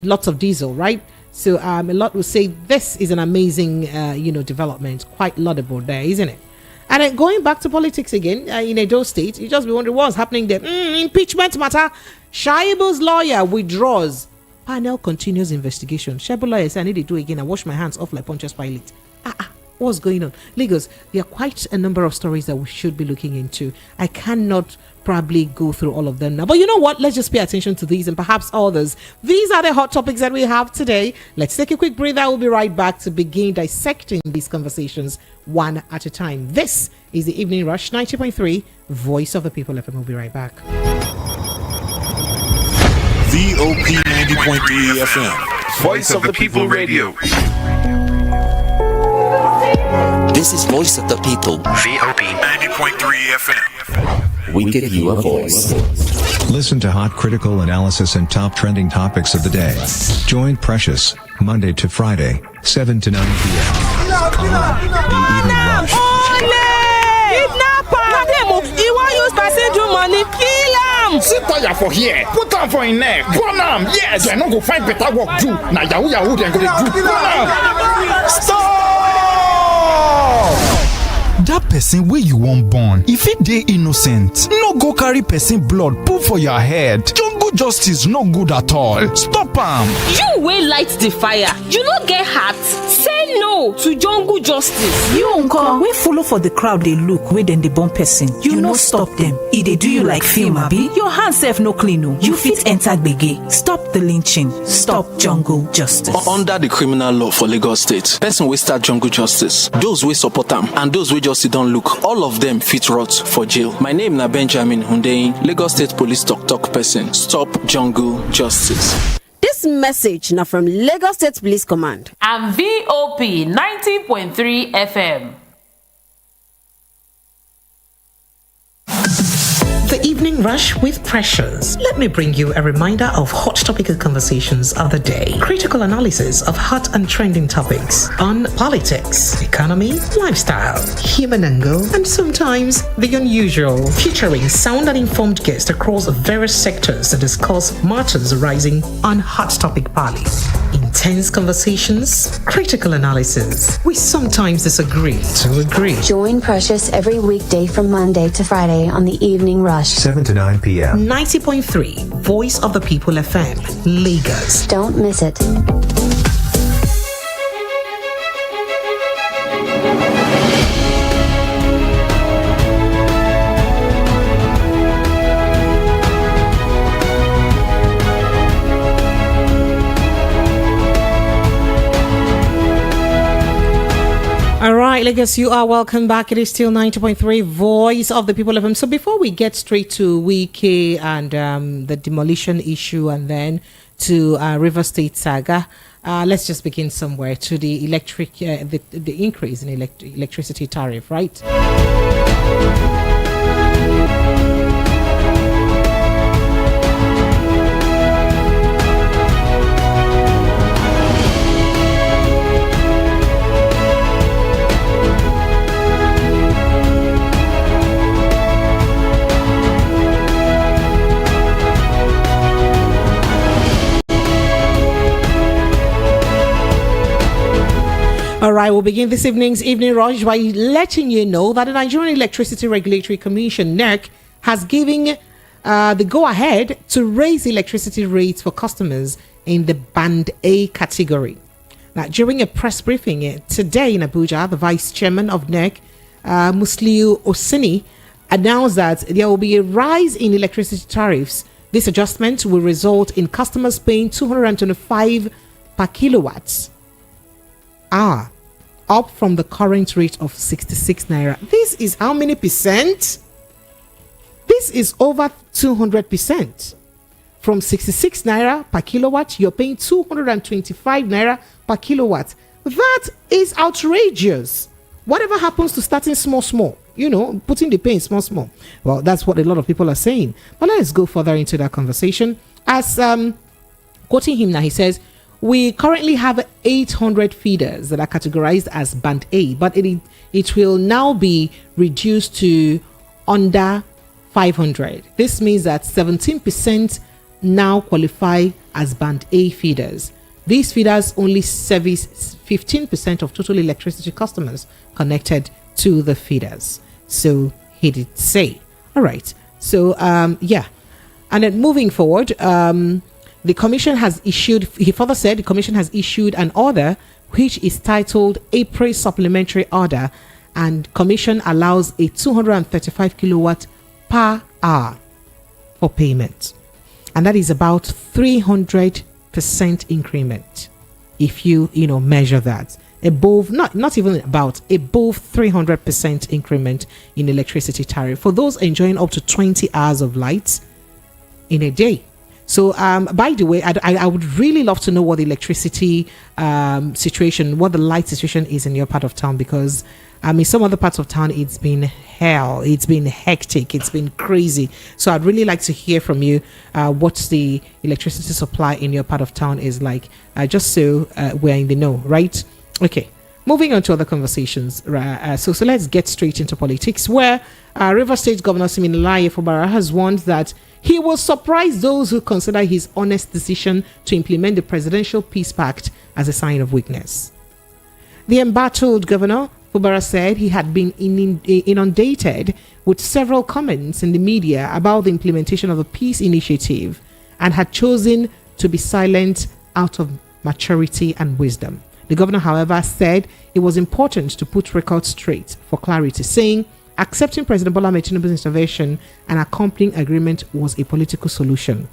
lots of diesel, right? So a lot will say this is an amazing, development, quite laudable there, isn't it? And then going back to politics again, in Edo State, you just be wondering what's happening there. Impeachment matter. Shaibu's lawyer withdraws. Panel continues investigation. Shaibu lawyer said, I need to do it again. I wash my hands off like Pontius Pilate. What's going on? Lagos, there are quite a number of stories that we should be looking into. I cannot probably go through all of them now. But you know what? Let's just pay attention to these and perhaps others. These are the hot topics that we have today. Let's take a quick breather. We'll be right back to begin dissecting these conversations one at a time. This is the Evening Rush 90.3, Voice of the People FM. We'll be right back. VOP 90.3 FM, Voice of the People Radio. This is Voice of the People. VOP 90.3 FM. We give you a voice. Listen to hot critical analysis and top trending topics of the day. Join Precious, Monday to Friday, 7 to 9 p.m. The Evening Rush. He won't use passenger money. Kill him. Sit tire for here. Put on for in neck. Burn him. Yes, they're not going to find better work do. Now Yahoo, they're going to do. Stop! That person where you won't born, if it dey innocent, no go carry person blood put for your head. Jungle justice no good at all. Stop am. You will light the fire. You not get hurt. Say no to jungle justice. You uncle, we follow for the crowd. They look where then they born person. You no stop them. If they do you like film, abi? Your hands self no clean. No. You fit enter gbege. Stop the lynching. Stop jungle justice. Under the criminal law for Lagos State, person we start jungle justice, those we support them and those we just don't look, all of them fit rot for jail. My name na Benjamin Hundeyin, Lagos State Police talk person. Stop jungle justice. This message now from Lagos State Police Command and VOP 90.3 FM. The Evening Rush with Precious. Let me bring you a reminder of hot topical conversations of the day. Critical analysis of hot and trending topics on politics, economy, lifestyle, human angle, and sometimes the unusual. Featuring sound and informed guests across various sectors to discuss matters arising on Hot Topic Pali. Intense conversations, critical analysis. We sometimes disagree to agree. Join Precious every weekday from Monday to Friday on the Evening Rush. 7 to 9 p.m. 90.3 Voice of the People FM, Lagos. Don't miss it. All right, Lagos, you are welcome back. It is still 90.3 Voice of the People FM. So before we get straight to Wike and the demolition issue and then to River State saga, let's just begin somewhere to the the increase in electricity tariff, right? All right, we'll begin this evening's Evening Rush by letting you know that the Nigerian Electricity Regulatory Commission, NERC, has given the go-ahead to raise electricity rates for customers in the Band A category. Now, during a press briefing today in Abuja, the Vice Chairman of NERC, Musliu Osini, announced that there will be a rise in electricity tariffs. This adjustment will result in customers paying 225 per kilowatts hour, up from the current rate of 66 naira. This is how many percent? This is over 200%. From 66 naira per kilowatt, you're paying 225 naira per kilowatt. That is outrageous. Whatever happens to starting small, putting the pay in small. Well, that's what a lot of people are saying. But let's go further into that conversation. As quoting him now, he says, we currently have 800 feeders that are categorized as Band A, but it will now be reduced to under 500. This means that 17% now qualify as Band A feeders. These feeders only service 15% of total electricity customers connected to the feeders. So he did say. All right. So, yeah. And then moving forward, the commission has issued, he further said, the commission has issued an order which is titled April Supplementary Order, and commission allows a 235 kilowatt per hour for payment. And that is about 300% increment if you measure that. Above, not even about, above 300% increment in electricity tariff for those enjoying up to 20 hours of light in a day. So, by the way, I would really love to know what the electricity situation, what the light situation is in your part of town, because in some other parts of town, it's been hell, it's been hectic, it's been crazy. So I'd really like to hear from you what the electricity supply in your part of town is like, just so we're in the know, right? Okay. Moving on to other conversations, so let's get straight into politics, where River State Governor Siminalayi Fubara has warned that he will surprise those who consider his honest decision to implement the Presidential Peace Pact as a sign of weakness. The embattled governor, Fubara, said he had been inundated with several comments in the media about the implementation of the peace initiative and had chosen to be silent out of maturity and wisdom. The governor, however, said it was important to put records straight for clarity, saying accepting President Bola Ahmed Tinubu's intervention and accompanying agreement was a political solution.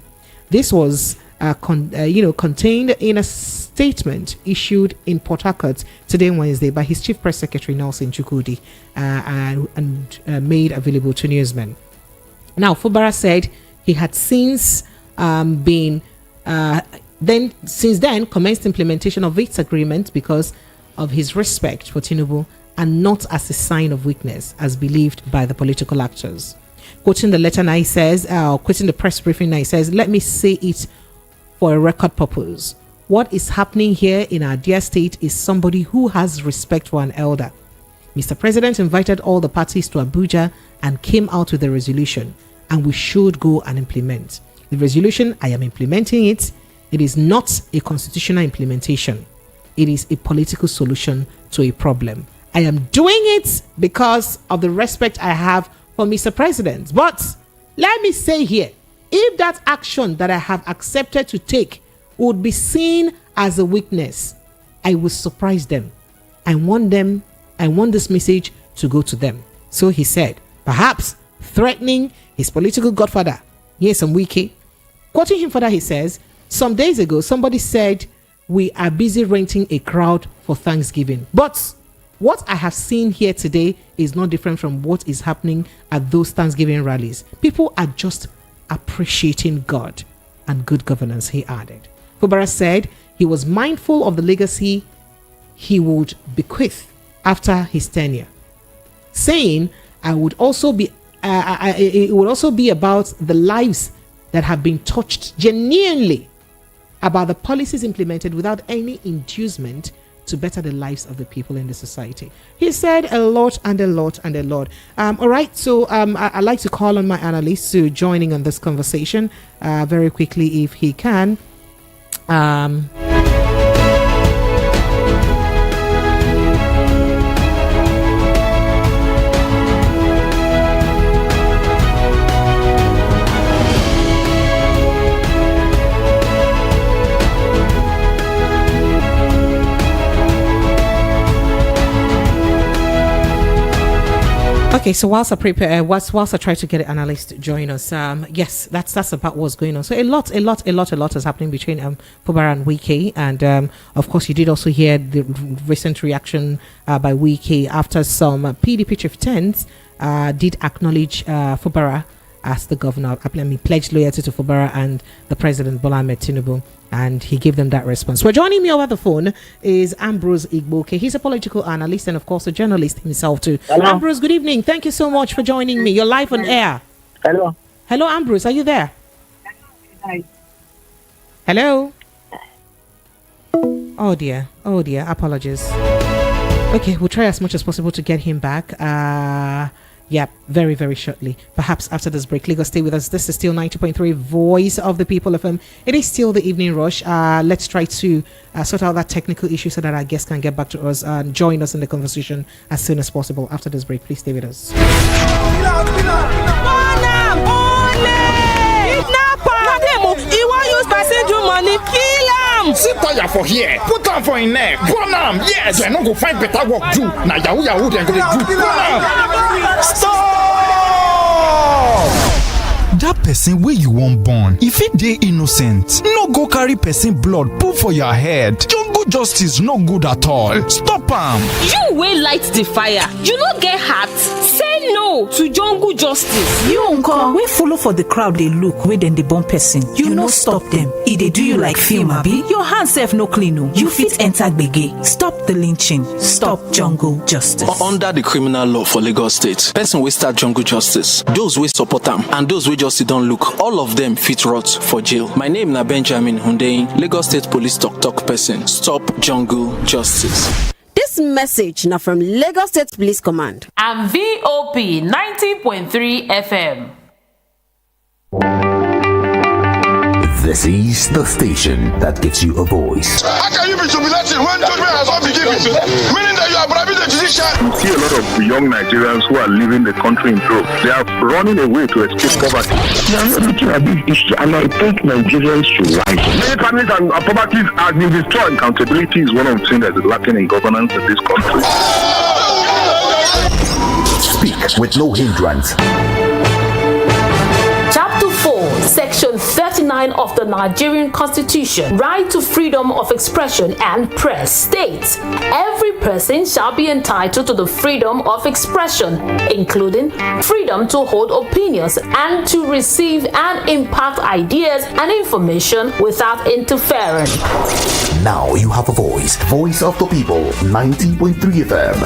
This was contained in a statement issued in Port Harcourt today, Wednesday, by his chief press secretary Nelson Chukwudi, and made available to newsmen. Now, Fubara said he had since since then commenced implementation of its agreement because of his respect for Tinubu and not as a sign of weakness as believed by the political actors. Quoting the letter now, he says, quoting the press briefing now, he says, "Let me say it for a record purpose. What is happening here in our dear state is somebody who has respect for an elder. Mr. President invited all the parties to Abuja and came out with a resolution, and we should go and implement. The resolution, I am implementing it. It is not a constitutional implementation. It is a political solution to a problem. I am doing it because of the respect I have for Mr. President. But let me say here, if that action that I have accepted to take would be seen as a weakness, I will surprise them. I want this message to go to them." So he said, perhaps threatening his political godfather, Nyesom Wike. Quoting him further, he says, "Some days ago, somebody said we are busy renting a crowd for Thanksgiving. But what I have seen here today is not different from what is happening at those Thanksgiving rallies. People are just appreciating God and good governance," he added. Fubara said he was mindful of the legacy he would bequeath after his tenure, saying, it would also be about the lives that have been touched genuinely, about the policies implemented without any inducement to better the lives of the people in the society. He said a lot and a lot and a lot. All right, so I'd like to call on my analyst to joining on this conversation very quickly if he can. Okay, so whilst I prepare, whilst I try to get an analyst to join us, yes, that's about what's going on. So a lot is happening between Fubara and Wike, and of course you did also hear the recent reaction by Wike after some PDP chieftains did acknowledge Fubara as the governor. Pledged loyalty to Fubara and the President Bola Ahmed Tinubu, and he gave them that response. So joining me over the phone is Ambrose Igboke. He's a political analyst and of course a journalist himself too. Hello. Ambrose, good evening. Thank you so much for joining me. You're live on air. Hello. Hello, Ambrose. Are you there? Hi. Hello. Oh dear. Apologies. Okay, we'll try as much as possible to get him back. Yep, very, very shortly. Perhaps after this break. Lagos, stay with us. This is still 90.3 Voice of the People FM. It is still the evening rush. Let's try to sort out that technical issue so that our guests can get back to us and join us in the conversation as soon as possible after this break. Please stay with us. See tire for here, put am for in neck, burn am, yes, I no go find better work do. Na yahoo dem go dey do. Stop! Dat person wey you wan born, if it dey innocent, no go carry person blood put for your head. Jungle justice no good at all. Stop am. You wey light the fire, you no get heart. Say no to jungle justice. You uncle wey follow for the crowd dey look wey dem dey born person, you no stop them. E dey do you like film abi? Your hand sef no clean o. You fit enter gbege. Stop the lynching. Stop jungle justice. Under the criminal law for Lagos State, person wey start jungle justice, those wey support am and those wey just sit down look, all of them fit rot for jail. My name na Benjamin Hundeyin, Lagos State Police talk person. Stop jungle justice. This message now from Lagos State Police Command and VOP 90.3 FM. This is the station that gives you a voice. How can you be jubilating when judgment has not been given? Meaning that you are bribing the judicial. We see a lot of young Nigerians who are leaving the country in droves. They are running away to escape poverty. We are not looking at this issue, and I think Nigerians should rise. Many families and properties have been destroyed. Accountability is one of the things that is lacking in governance in this country. Speak with no hindrance. Chapter 4, Section 39 of the Nigerian Constitution, right to freedom of expression and press, states, every person shall be entitled to the freedom of expression, including freedom to hold opinions and to receive and impart ideas and information without interfering. Now you have a voice. Voice of the People, 90.3 FM.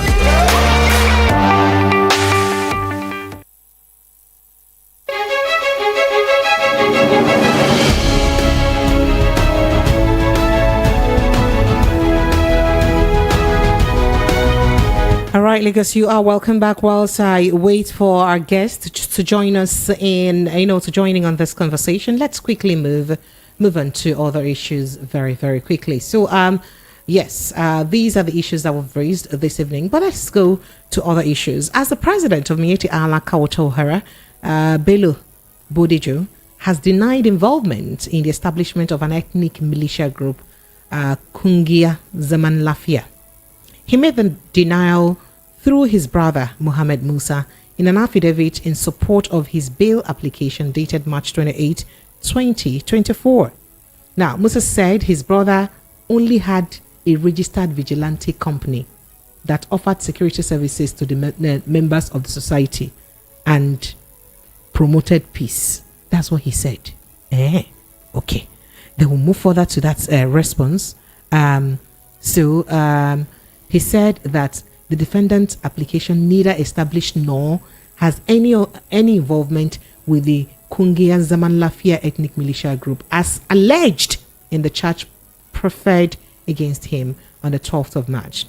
All right, Lagos, you are welcome back. Whilst I wait for our guest to join us joining on this conversation, let's quickly move on to other issues very, very quickly. So, yes, these are the issues that we've raised this evening, but let's go to other issues. As the president of Miyetti Allah Kawotohara, Bello Bodijo, has denied involvement in the establishment of an ethnic militia group, Kungiya Zaman Lafia. He made the denial through his brother, Mohammed Musa, in an affidavit in support of his bail application dated March 28, 2024. Now, Musa said his brother only had a registered vigilante company that offered security services to the members of the society and promoted peace. That's what he said. Okay. Then we'll move further to that response. He said that the defendant's application neither established nor has any involvement with the Kungiya Zaman Lafia ethnic militia group as alleged in the charge preferred against him on the 12th of March.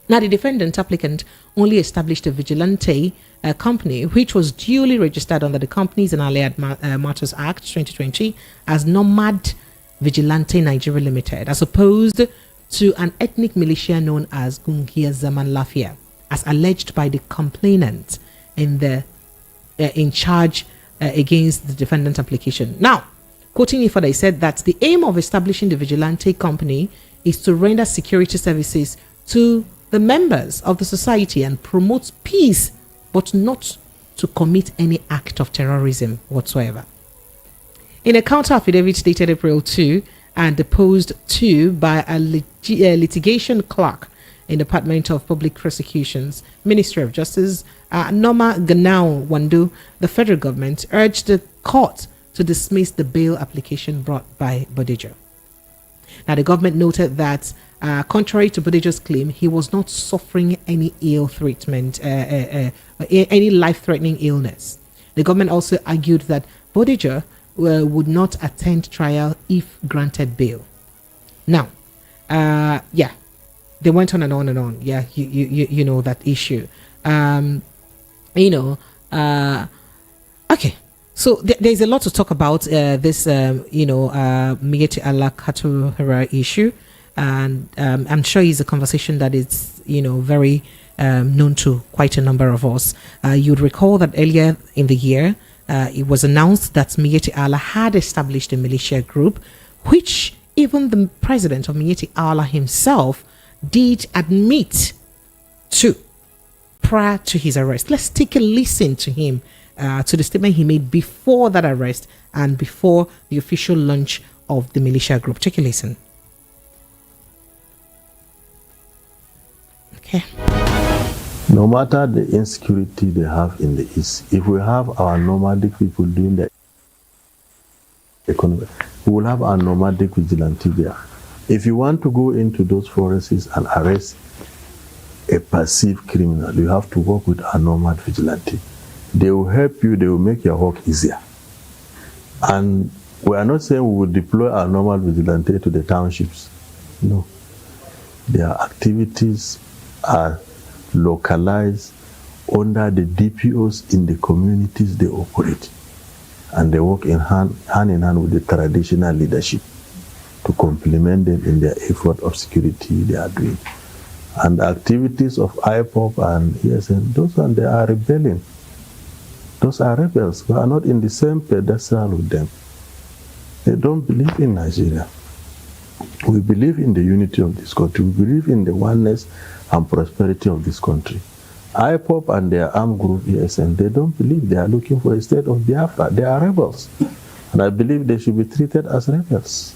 Now, the defendant applicant only established a vigilante company which was duly registered under the Companies and Allied Matters Act 2020 as Nomad Vigilante Nigeria Limited, as opposed to an ethnic militia known as Kungiya Zaman Lafia, as alleged by the complainant in charge against the defendant's application. Now, quoting it further, he said that the aim of establishing the vigilante company is to render security services to the members of the society and promote peace, but not to commit any act of terrorism whatsoever. In a counter affidavit dated April 2 and deposed to by a litigation clerk in the Department of Public Prosecutions, Ministry of Justice, Noma Ganao Wandu, the federal government urged the court to dismiss the bail application brought by Bodijo. Now, the government noted that, contrary to Bodijo's claim, he was not suffering any ill treatment, any life-threatening illness. The government also argued that Bodijo would not attend trial if granted bail. Now, they went on and on and on. Yeah, you know that issue. Okay. So there's a lot to talk about this, Miyetti Allah Katuhara issue. And I'm sure it's a conversation that is, very known to quite a number of us. You'd recall that earlier in the year, it was announced that Miyetti Allah had established a militia group, which even the president of Miyetti Allah himself did admit to prior to his arrest. Let's take a listen to him, to the statement he made before that arrest and before the official launch of the militia group. Take a listen. Okay. No matter the insecurity they have in the East, if we have our nomadic people doing the economy, we will have our nomadic vigilante there. If you want to go into those forests and arrest a perceived criminal, you have to work with a nomad vigilante. They will help you, they will make your work easier. And we are not saying we will deploy our nomad vigilante to the townships. No. Their activities are localized under the DPOs in the communities they operate. And they work in hand in hand with the traditional leadership to complement them in their effort of security they are doing. And the activities of IPOP and ESN, those ones, they are rebelling. Those are rebels. We are not in the same pedestal with them. They don't believe in Nigeria. We believe in the unity of this country. We believe in the oneness and prosperity of this country. IPOP and their armed group ESN, they don't believe. They are looking for a state of Biafra. They are rebels. And I believe they should be treated as rebels.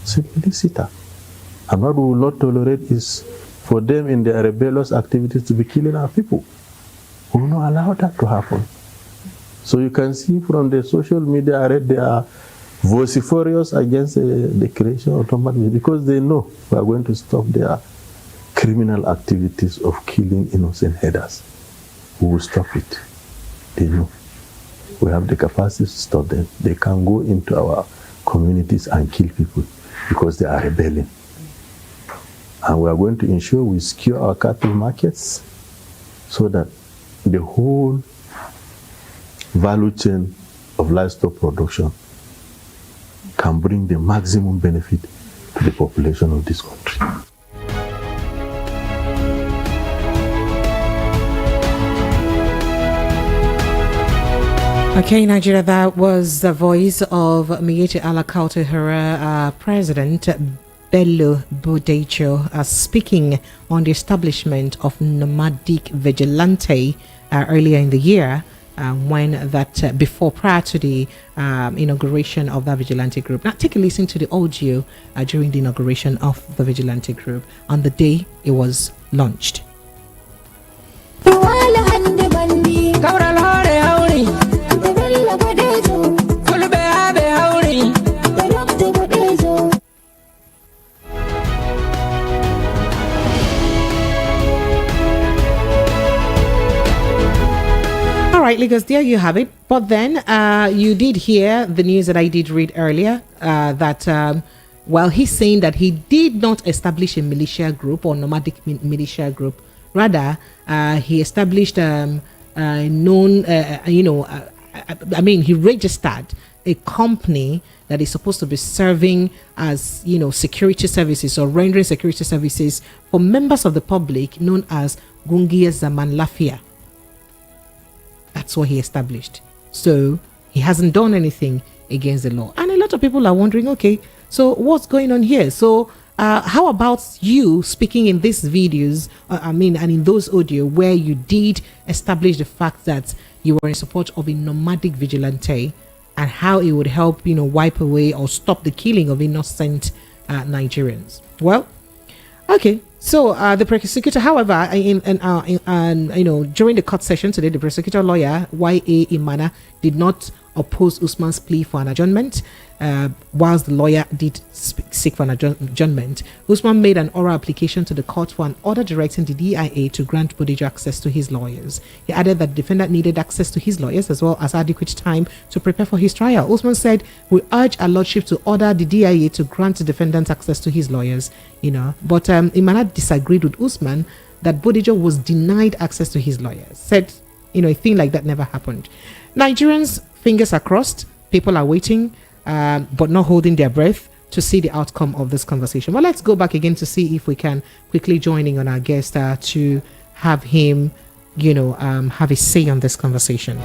Simpliciter. And what we will not tolerate is for them in their rebellious activities to be killing our people. We will not allow that to happen. So you can see from the social media, I read they are vociferous against the creation of automatic because they know we are going to stop their criminal activities of killing innocent headers. We will stop it. They know. We have the capacity to stop them. They can go into our communities and kill people because they are rebelling. And we are going to ensure we secure our cattle markets so that the whole value chain of livestock production can bring the maximum benefit to the population of this country. Okay, Nigeria, that was the voice of Miyetti Allah Katuhara, President Bello Bodejo, speaking on the establishment of nomadic vigilante earlier in the year. Prior to the inauguration of that vigilante group. Now take a listen to the audio during the inauguration of the vigilante group on the day it was launched. Right, Lagos, there you have it. But then you did hear the news that I did read earlier that he's saying that he did not establish a militia group or nomadic militia group. Rather, he established he registered a company that is supposed to be serving as, security services or rendering security services for members of the public known as Gungiya Zaman Lafia. That's what he established. So he hasn't done anything against the law. And a lot of people are wondering, okay, so what's going on here? So how about you speaking in these videos, and in those audio where you did establish the fact that you were in support of a nomadic vigilante and how it would help, wipe away or stop the killing of innocent Nigerians? Well, okay. So the prosecutor, however, during the court session today, the prosecutor lawyer Y.A. Imana did not oppose Usman's plea for an adjournment, whilst the lawyer did seek for an adjournment. Usman made an oral application to the court for an order directing the DIA to grant Bodejo access to his lawyers. He added that the defendant needed access to his lawyers as well as adequate time to prepare for his trial. Usman said, "We urge our lordship to order the DIA to grant the defendant access to his lawyers." But Imana disagreed with Usman that Bodejo was denied access to his lawyers. Said a thing like that never happened. Nigerians, fingers are crossed. People are waiting, but not holding their breath to see the outcome of this conversation. Well, let's go back again to see if we can quickly join in on our guest to have him, have a say on this conversation.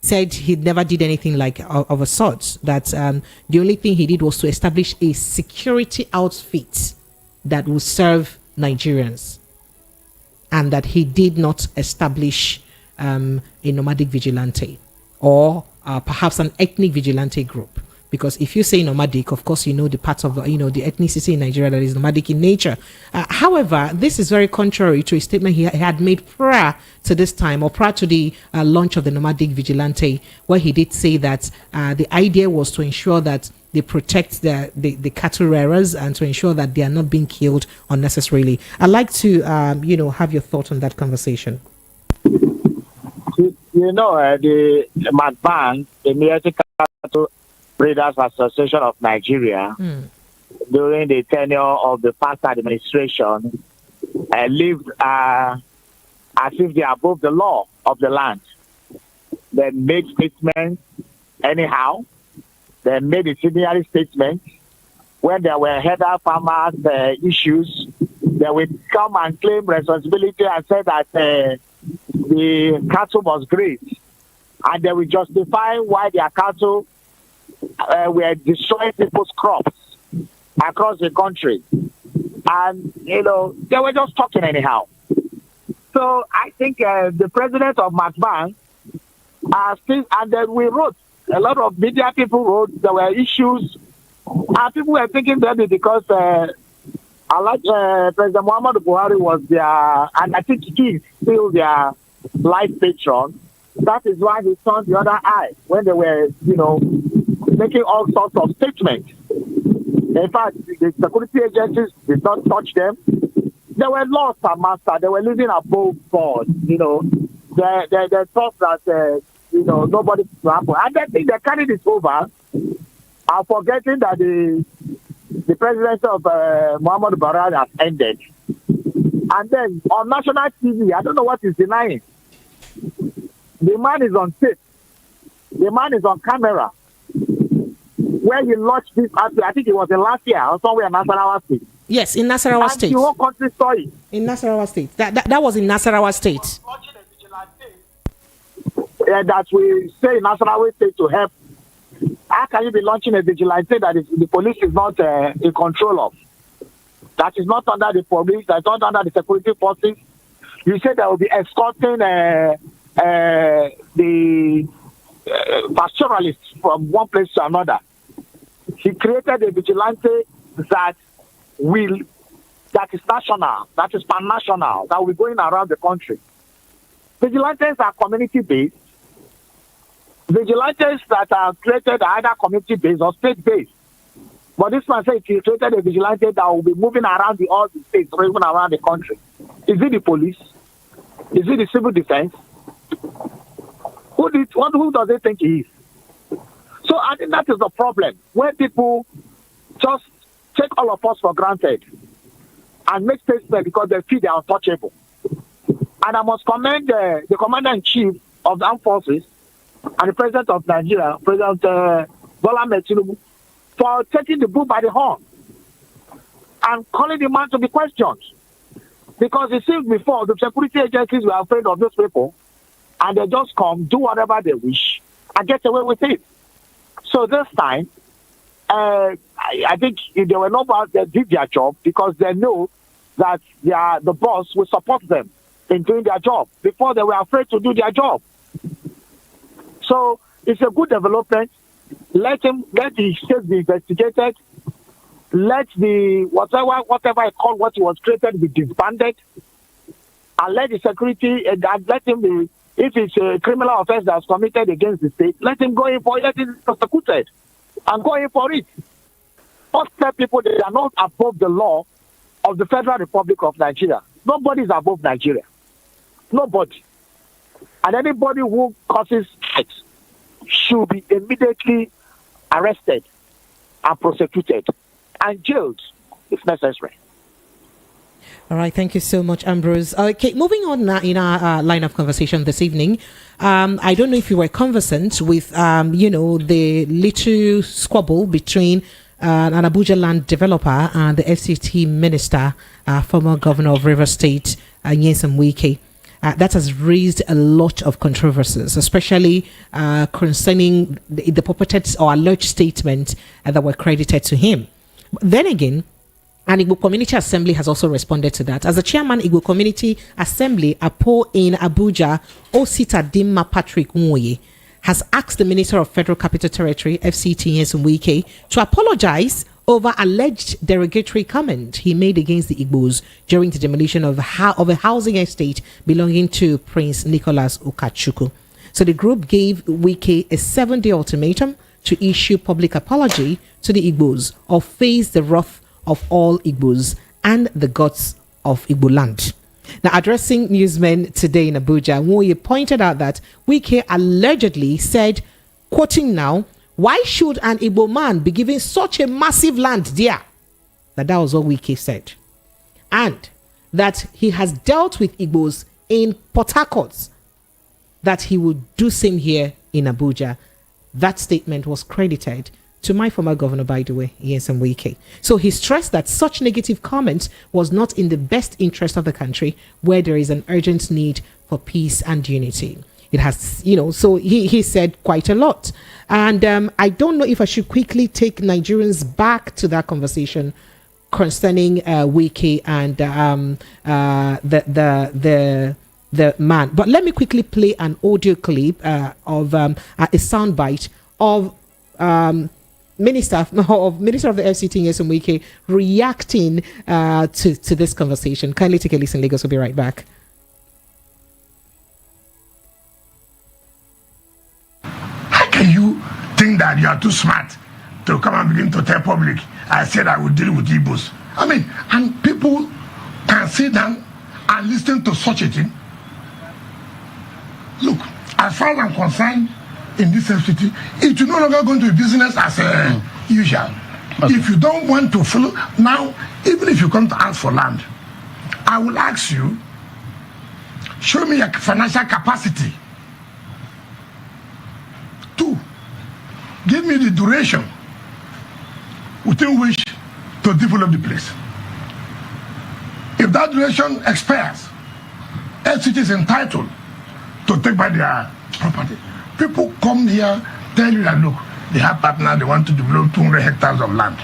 Said he never did anything like of a sort, that the only thing he did was to establish a security outfit that will serve Nigerians, and that he did not establish a nomadic vigilante or perhaps an ethnic vigilante group. Because if you say nomadic, of course, the part of, the ethnicity in Nigeria that is nomadic in nature. However, this is very contrary to a statement he had made prior to this time, or prior to the launch of the nomadic vigilante, where he did say that the idea was to ensure that they protect the cattle rearers and to ensure that they are not being killed unnecessarily. I'd like to, have your thoughts on that conversation. The MACBAN, the Miyetti Allah Breeders Association of Nigeria, during the tenure of the past administration, lived as if they are above the law of the land. They made statements anyhow. They made incendiary statements. When there were header farmers issues, they would come and claim responsibility and say that the cattle was graze. And they would justify why their cattle were destroying people's crops across the country. And, they were just talking anyhow. So I think the president of MACBAN, and then we wrote, a lot of media people wrote, there were issues, and people were thinking maybe because President Muhammadu Buhari was their, and I think he is still their life patron. That is why he turned the other eye when they were, making all sorts of statements. In fact, the security agencies did not touch them. They were lost, master. They were living above board. They thought that nobody could happen. And they think they carried it over, and forgetting that the presidency of Muhammadu Buhari has ended. And then on national TV, I don't know what he's denying. The man is on tape. The man is on camera. Where he launched this, I think it was in last year or somewhere in Nasarawa State. Yes, in Nasarawa State. The whole country saw it. In Nasarawa State. That was in Nasarawa State. That we say in Nasarawa State to help. How can you be launching a vigilante that the police is not in control of? That is not under the police, that is not under the security forces. You said they will be escorting the pastoralists from one place to another. He created a vigilante that is national, that is pan-national, that will be going around the country. Vigilantes are community-based. Vigilantes that are created are either community-based or state-based. But this man said he created a vigilante that will be moving around all the states or even around the country. Is it the police? Is it the civil defense? Who does he think he is? So I think that is the problem. When people just take all of us for granted and make statements because they feel they are untouchable. And I must commend the Commander-in-Chief of the Armed Forces and the President of Nigeria, President Bola Ahmed Tinubu, for taking the bull by the horn and calling the man to be questioned. Because it seems before, the security agencies were afraid of those people, and they just come, do whatever they wish, and get away with it. So this time, I think they were not about, they did their job because they know that the boss will support them in doing their job. Before, they were afraid to do their job. So it's a good development. Let the case be investigated. Let the whatever I call what was created be disbanded, and let the security and let him be. If it's a criminal offense that's committed against the state, let him go in for it. Let him be prosecuted and go in for it. Don't tell people they are not above the law of the Federal Republic of Nigeria. Nobody is above Nigeria. Nobody. And anybody who causes fights should be immediately arrested and prosecuted and jailed if necessary. All right, thank you so much, Ambrose. Okay, moving on now in our line of conversation this evening. I don't know if you were conversant with, the little squabble between an Abuja land developer and the FCT minister, former governor of Rivers State, Nyesom Wike. That has raised a lot of controversies, especially concerning the purported or alleged statements that were credited to him. Then again, an Igbo Community Assembly has also responded to that. As the chairman, Igbo Community Assembly, Apo in Abuja, Osita Dimma Patrick Nwoye, has asked the Minister of Federal Capital Territory, FCT Nyesom Wike, to apologize over alleged derogatory comment he made against the Igbos during the demolition of a housing estate belonging to Prince Nicholas Ukachukwu. So the group gave Wike a 7-day ultimatum to issue public apology to the Igbos or face the wrath of all Igbos and the gods of Igbo land. Now, addressing newsmen today in Abuja, Nwoye pointed out that Wike allegedly said, quoting now, "Why should an Igbo man be given such a massive land there?" That was what Wike said. And that he has dealt with Igbos in Port Harcourt, that he would do same here in Abuja. That statement was credited to my former governor, by the way, Nyesom Wike. So he stressed that such negative comments was not in the best interest of the country, where there is an urgent need for peace and unity. It has, so he said quite a lot. And I don't know if I should quickly take Nigerians back to that conversation concerning Wike and the man. But let me quickly play an audio clip of a soundbite of Minister of the FCT, Nyesom Wike, reacting to this conversation. Kindly take a listen. Lagos will be right back. How can you think that you are too smart to come and begin to tell public, I said I would deal with Igbos? I mean, and people can sit down and listen to such a thing. Look, as far as I'm concerned, in this FCT, it will no longer go into business as usual. Okay. If you don't want to follow, now, even if you come to ask for land, I will ask you, show me your financial capacity. 2, give me the duration within which to develop the place. If that duration expires, FCT is entitled to take back their property. People come here, tell you that, look, they have partner, they want to develop 200 hectares of land.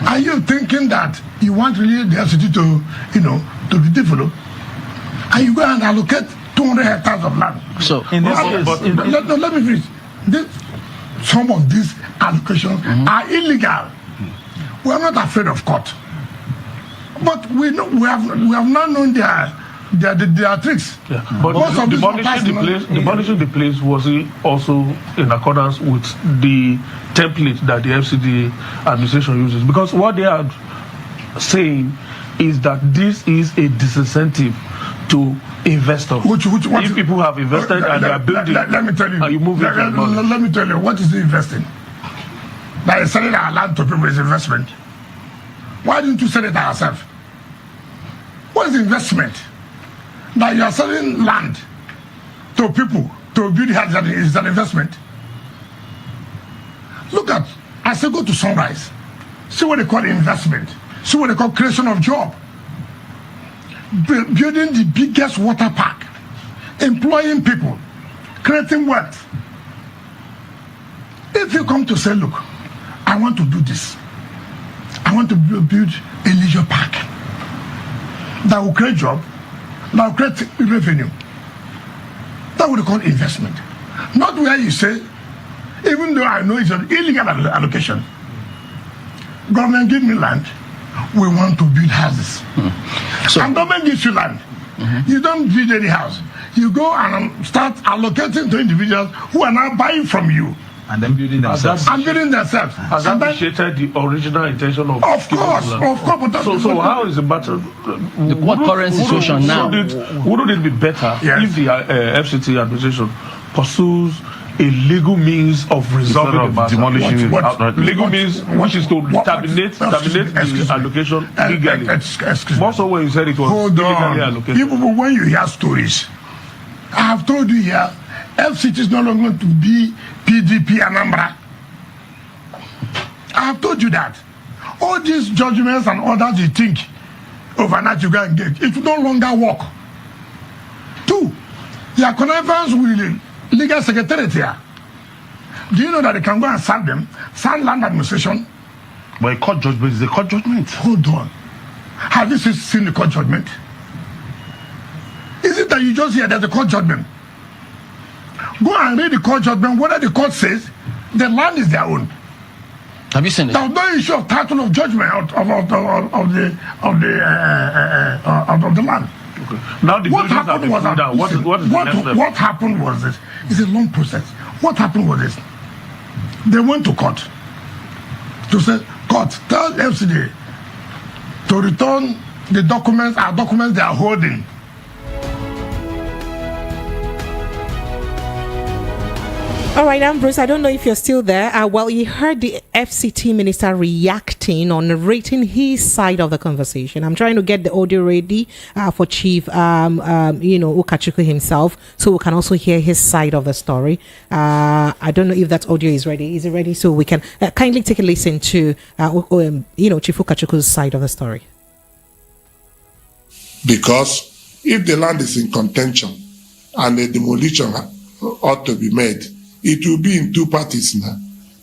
Are you thinking that you want really the FCT to be developed? And you go and allocate 200 hectares of land? So, in this case, let me finish. Some of these allocations are illegal. We are not afraid of court. But we have not known their tricks. Yeah. But demolishing the place was also in accordance with the template that the FCD administration uses. Because what they are saying is that this is a disincentive to investors. If people have invested and they are building, let me tell you. And you move let me tell you, what is investing? That is selling our land to people is investment. Why didn't you sell it ourselves? What is investment? That you are selling land to people to build houses is an investment. Look at, I say go to Sunrise, see what they call investment. see what they call creation of job, building the biggest water park, employing people, creating wealth. If you come to say, look, I want to do this, I want to build a leisure park that will create job, that will create revenue, that would call investment. Not where you say, even though I know it's an illegal allocation, government give me land, we want to build houses. And government gives you land. You don't build any house. You go and start allocating to individuals who are now buying from you. And then building themselves. And building themselves. Has that vitiated the original intention of course. So how is the matter? What current situation now? Wouldn't it be better if the FCT administration pursues a legal means of resolving the matter? Demolishing legal means, which is to terminate the allocation legally. More so when you said it was illegally allocated. People, when you hear stories, I have told you here, FCT is no longer going to be PDP Anambra. I have told you that. All these judgments and orders you think overnight you go and get, it will no longer work. Two, their connivance with the legal secretariat here. Do you know that they can go and sack them, sign land administration? But a court judgment is a court judgment. Hold on. Have you seen the court judgment? Is it that you just hear there's a court judgment? Go and read the court judgment. Whether the court says the land is their own. Have you seen it? There was no issue of title of judgment of the land. Okay. Now the what happened was that what happened was this. It's a long process. What happened was this. They went to court to say, court, tell FCD to return the documents, our documents they are holding. All right, Ambrose, I don't know if you're still there. Well, you heard the FCT minister reacting on narrating his side of the conversation. I'm trying to get the audio ready for Chief, Ukachukwu himself, so we can also hear his side of the story. I don't know if that audio is ready. Is it ready? So we can kindly take a listen to, Chief Ukachukwu's side of the story. Because if the land is in contention and a demolition ought to be made, it will be in two parties now.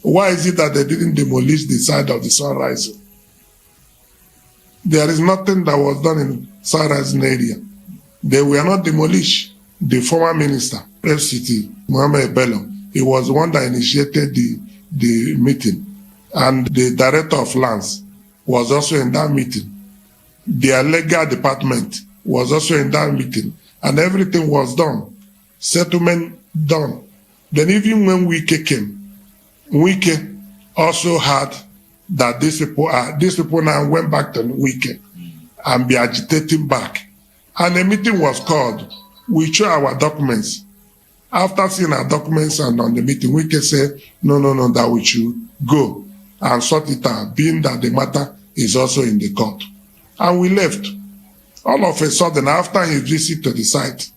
Why is it that they didn't demolish the side of the Sunrise? There is nothing that was done in Sunrise area. They were not demolished. The former minister, FCT, Mohammed Bello, he was the one that initiated the meeting. And the director of lands was also in that meeting. Their legal department was also in that meeting. And everything was done. Settlement done. Then even when Wike came, Wike also had that these people now went back to Wike and be agitating back. And a meeting was called. We show our documents. After seeing our documents and on the meeting, Wike said, no, that we should go and sort it out, being that the matter is also in the court. And we left. All of a sudden, after he visited to the site,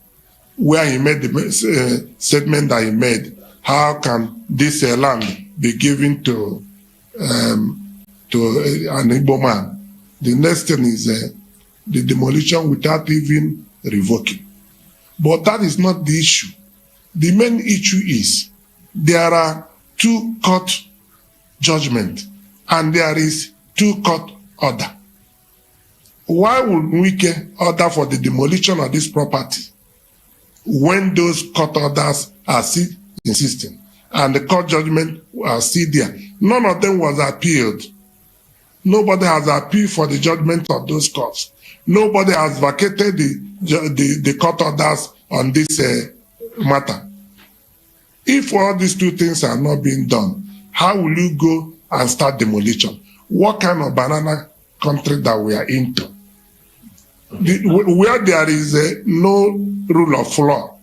where he made the statement that he made, how can this land be given to an Igbo man? The next thing is the demolition without even revoking. But that is not the issue. The main issue is there are two court judgments and there is two court order. Why would Wike order for the demolition of this property when those court orders are still insisting and the court judgment are still there? None of them was appealed. Nobody has appealed for the judgment of those courts. Nobody has vacated the court orders on this matter. If all these two things are not being done, how will you go and start demolition? What kind of banana country that we are into? Where there is no rule of law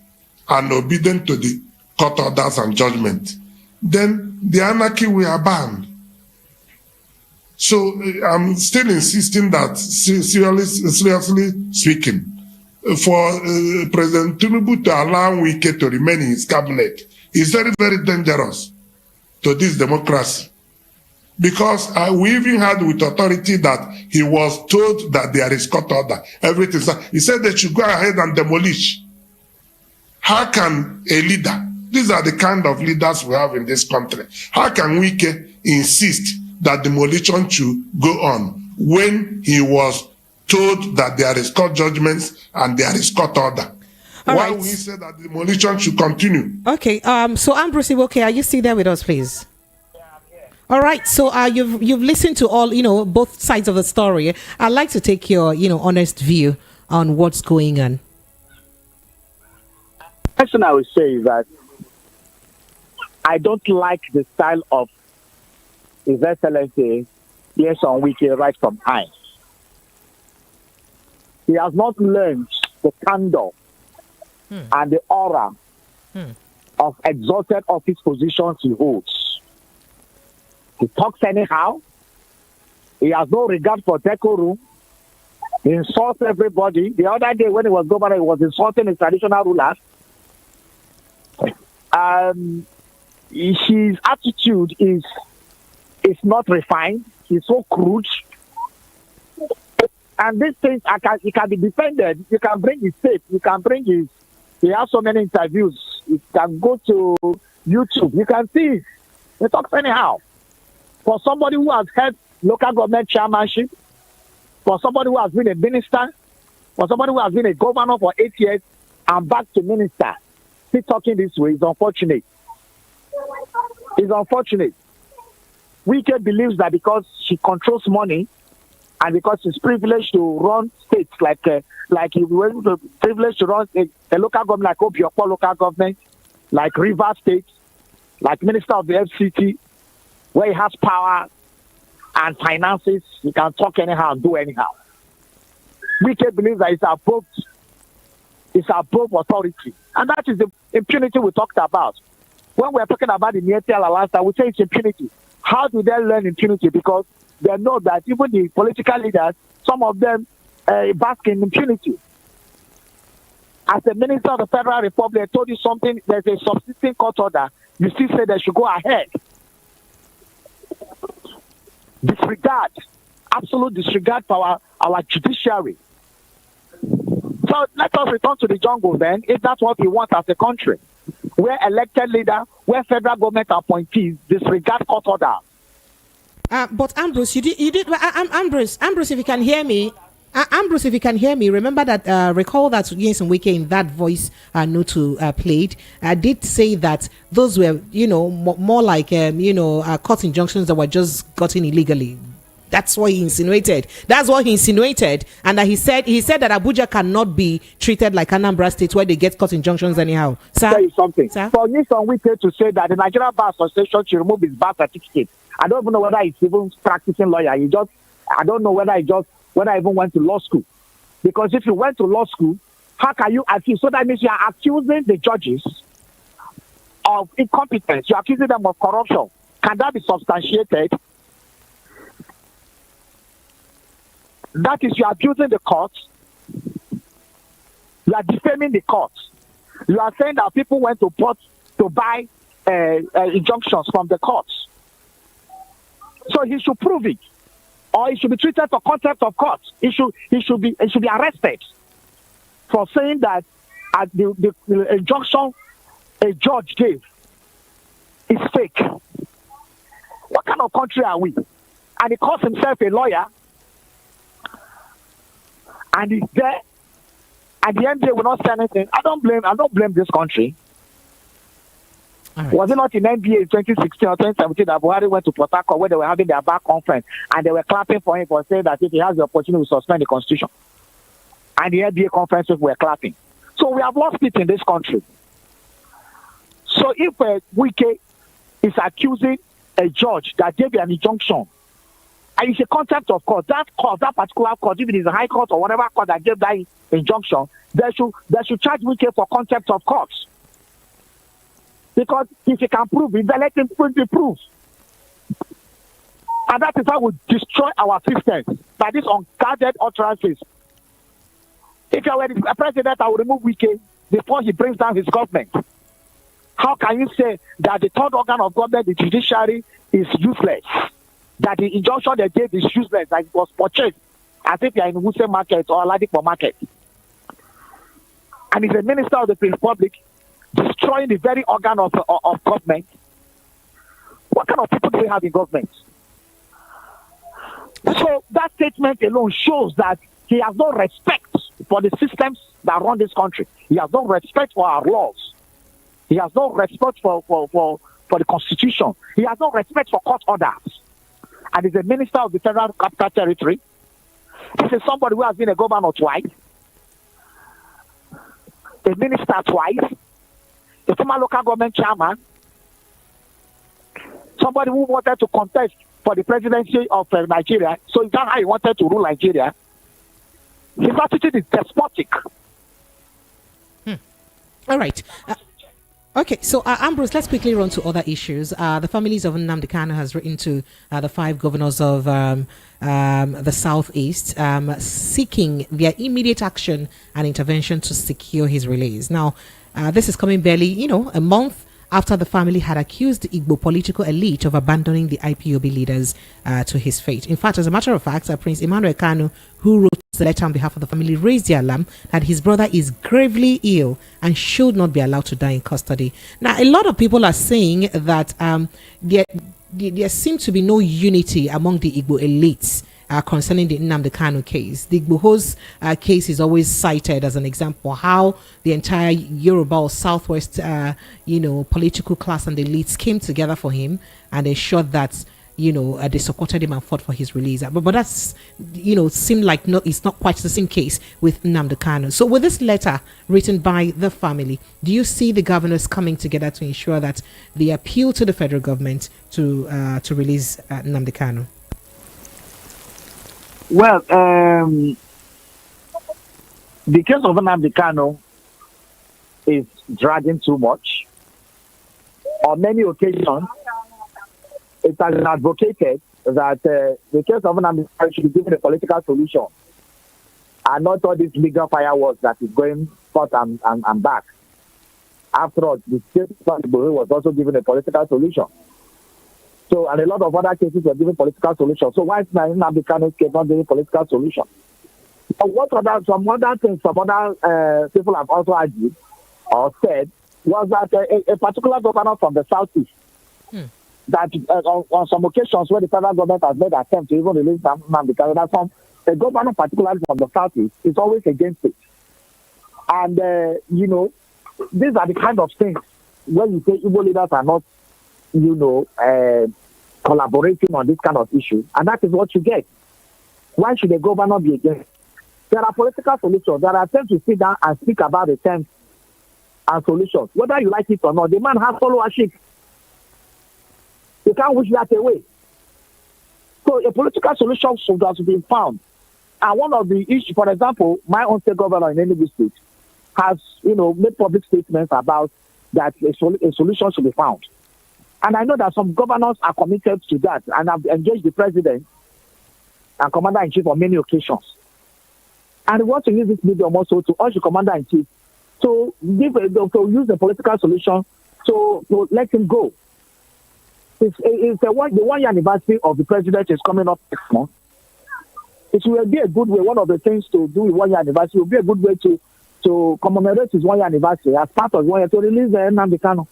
and obedient to the court orders and judgment, then the anarchy will abound. So I'm still insisting that, seriously speaking, for President Tinubu to allow Wike to remain in his cabinet is very, very dangerous to this democracy. Because we even had with authority that he was told that there is court order. Everything. He said they should go ahead and demolish. How can a leader, these are the kind of leaders we have in this country, how can Wike insist that demolition should go on when he was told that there is court judgments and there is court order? Why would he say that demolition should continue? Okay, so Ambrose Iwoke, are you still there with us, please? All right, so you've listened to all, both sides of the story. I'd like to take your, honest view on what's going on. The first thing I would say is that I don't like the style of His Excellency Nyesom Wike right from time. He has not learned the candor and the aura of exalted office positions he holds. He talks anyhow. He has no regard for decorum. He insults everybody. The other day when he was governor, he was insulting his traditional rulers. His attitude is not refined. He's so crude. And these things, he can be defended. You can bring his tape. You can bring his... He has so many interviews. You can go to YouTube. You can see it. He talks anyhow. For somebody who has held local government chairmanship, for somebody who has been a minister, for somebody who has been a governor for 8 years and back to minister, still talking this way is unfortunate. It's unfortunate. Wike believes that because she controls money and because she's privileged to run states like he was privileged to run a local government like Obiokpo local government, like River State, like Minister of the FCT, where he has power and finances, he can talk anyhow and do anyhow. Wike believes that it's above authority. And that is the impunity we talked about. When we are talking about the Miyetti Allah last time, we say it's impunity. How do they learn impunity? Because they know that even the political leaders, some of them bask in impunity. As the Minister of the Federal Republic, I told you something, there's a subsisting court order. You still say they should go ahead. Disregard, absolute disregard for our judiciary. So let us return to the jungle then, if that's what we want as a country. Where elected leader, where federal government appointees disregard court order. But Ambrose, you did. Ambrose, if you can hear me, Ambrose, if you can hear me, remember that. Recall that Nyesom Wike in that voice note played. Did say that those were, more like, court injunctions that were just gotten illegally. That's what he insinuated. And that he said that Abuja cannot be treated like Anambra State where they get court injunctions anyhow. Sir? Tell you something. Sir? For Nyesom Wike to say that the Nigerian Bar Association should remove his bar certificate, I don't even know whether he's even practicing lawyer. I don't know whether he even went to law school. Because if you went to law school, how can you accuse? So that means you are accusing the judges of incompetence. You're accusing them of corruption. Can that be substantiated? That is, you are abusing the courts. You are defaming the courts. You are saying that people went to buy injunctions from the courts. So he should prove it, or he should be treated for contempt of court. He should be arrested for saying that the injunction a judge gave is fake. What kind of country are we? And he calls himself a lawyer. And he's there, and the NBA will not say anything. I don't blame this country. Right. Was it not in NBA in 2016 or 2017 that Buhari went to Port Harcourt where they were having their bar conference and they were clapping for him for saying that if he has the opportunity to suspend the constitution? And the NBA conferences were clapping. So we have lost it in this country. So if Wike is accusing a judge that gave an injunction, and it's a contempt of court, that particular court, if it is a high court or whatever court that gave that injunction, they should charge Wike for contempt of court. Because if he can prove it, then let him prove the proof. And that is how we destroy our systems, by this unguarded utterances. If I were the president, I would remove Wike before he brings down his government. How can you say that the third organ of government, the judiciary, is useless? that the injunction they gave is useless, that it was purchased as if you are in Wuse market or Ladipo market. And he's a minister of the Republic, destroying the very organ of government. What kind of people do we have in government? So that statement alone shows that he has no respect for the systems that run this country. He has no respect for our laws. He has no respect for the Constitution. He has no respect for court orders. And he's a minister of the Federal Capital Territory. This is somebody who has been a governor twice, a minister twice, a former local government chairman, somebody who wanted to contest for the presidency of Nigeria. So is that how he wanted to rule Nigeria? His attitude is despotic. All right. Okay, so Ambrose, let's quickly run to other issues. The families of Nnamdi Kanu has written to the 5 governors of the Southeast, seeking their immediate action and intervention to secure his release. Now, this is coming barely, a month after the family had accused the Igbo political elite of abandoning the IPOB leaders to his fate. In fact, as a matter of fact, Prince Emmanuel Kanu, who wrote the letter on behalf of the family, raised the alarm that his brother is gravely ill and should not be allowed to die in custody. Now, a lot of people are saying that there seems to be no unity among the Igbo elites concerning the Nnamdi Kanu case. The Igboho's case is always cited as an example how the entire Yoruba or Southwest, political class and the elites came together for him and ensured that, they supported him and fought for his release. But that's, seemed like it's not quite the same case with Nnamdi Kanu. So with this letter written by the family, do you see the governors coming together to ensure that they appeal to the federal government to release Nnamdi Kanu? Well, the case of Nnamdi Kanu is dragging too much. On many occasions, it has been advocated that the case of Nnamdi Kanu should be given a political solution and not all these legal fireworks that is going forth and back. After all, the case of Nnamdi was also given a political solution. So, and a lot of other cases were given political solutions. So why is Nnamdi Kanu's case not giving political solution? But some other people have also argued or said was that a particular governor from the Southeast, that on some occasions where the federal government has made attempt to even release Nnamdi Kanu, that a governor particularly from the Southeast is always against it. And, these are the kind of things when you say Igbo leaders are not, collaborating on this kind of issue, and that is what you get. Why should a governor be against? There are political solutions. There are attempts to sit down and speak about the terms and solutions. Whether you like it or not, the man has followership. You can't wish that away. So a political solution should have been found. And one of the issues, for example, my own state governor in Enugu State has, made public statements about that a solution should be found. And I know that some governors are committed to that and have engaged the president and commander-in-chief on many occasions. And we want to use this medium also to urge the commander-in-chief to use the political solution to let him go. The 1 year anniversary of the president is coming up next month. It will be a good way. One of the things to do with 1 year anniversary will be a good way to commemorate his 1 year anniversary as part of 1 year to release Nnamdi Kanu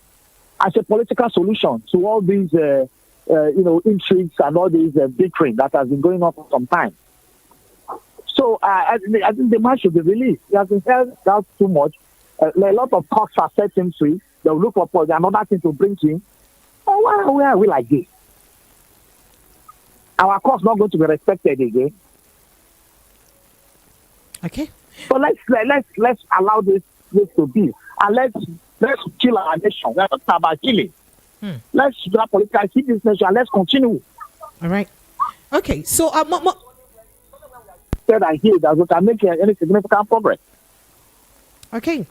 as a political solution to all these, intrigues and all these bickering that has been going on for some time. So I think the man should be released. He has been held out too much. A lot of costs are set him free. They will look for another thing to bring him. Oh, why are we like this? Our costs not going to be respected again. Okay. So let's allow this to be, and let's kill our nation. Let's talk about killing. Let's do political keep this nation. And let's continue. All right. Okay. So said I hear that we can make any significant progress. Okay.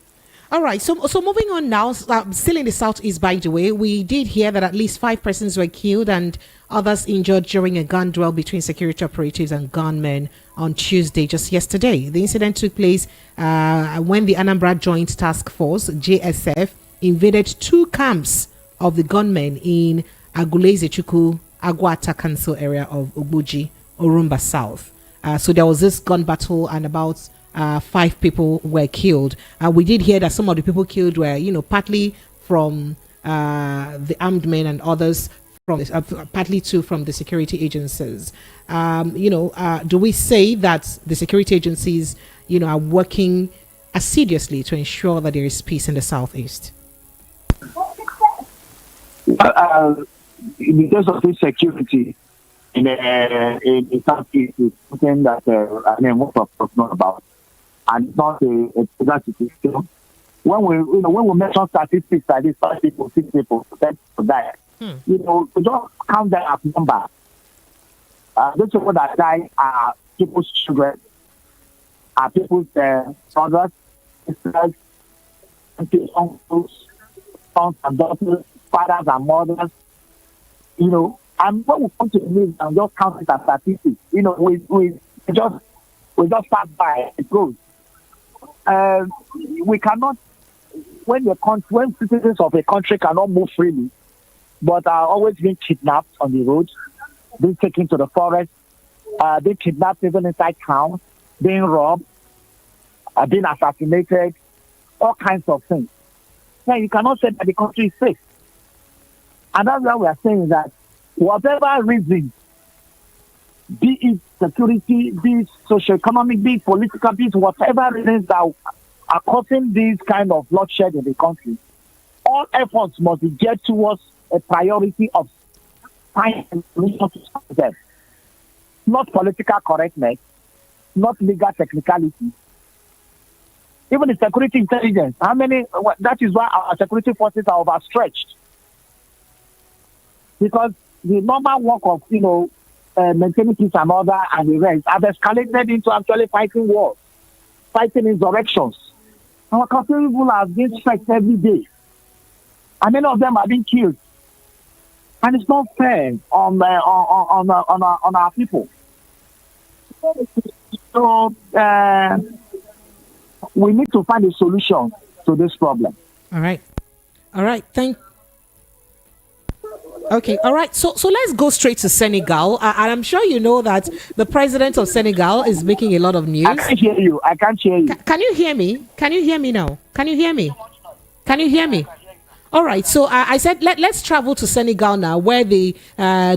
All right. So moving on now, still in the Southeast, by the way, we did hear that at least 5 persons were killed and others injured during a gun duel between security operatives and gunmen on Tuesday, just yesterday. The incident took place when the Anambra Joint Task Force, JSF, invaded 2 camps of the gunmen in Agulezechukwu Agwata Council area of Obuji, Orumba South. So there was this gun battle, and about 5 people were killed. We did hear that some of the people killed were, partly from the armed men and others from partly too from the security agencies. Do we say that the security agencies, are working assiduously to ensure that there is peace in the southeast? Because of insecurity in the southeast is something that most of us know about, and it's not a situation. When we mention statistics like this, 5 people, 6 people, 10 people die. We just count them as numbers. Those people that die are people's children, are people's brothers, sisters, aunties, uncles, sons and daughters, fathers and mothers. And when we come to the news and just count it as statistics, we just pass by. It goes. We cannot, when citizens of a country cannot move freely, but are always being kidnapped on the roads, being taken to the forest, being kidnapped even inside town, being robbed, being assassinated, all kinds of things. Now you cannot say that the country is safe. And that's why we are saying that whatever reason, be it security, be it socioeconomic, be it political, be it whatever reasons that are causing this kind of bloodshed in the country, all efforts must be geared towards a priority of finding solutions to them. Not political correctness, not legal technicality. Even the security intelligence, that is why our security forces are overstretched. Because the normal work of, maintaining peace and order and the rest have escalated into actually fighting wars, fighting insurrections. Our country people are being striked every day. And many of them are being killed. And it's not fair on our people. So we need to find a solution to this problem. All right. Okay, all right. So let's go straight to Senegal. And I'm sure you know that the president of Senegal is making a lot of news. I can't hear you. Can you hear me? Can you hear me now? Can you hear me? All right. So I said let's travel to Senegal now, where the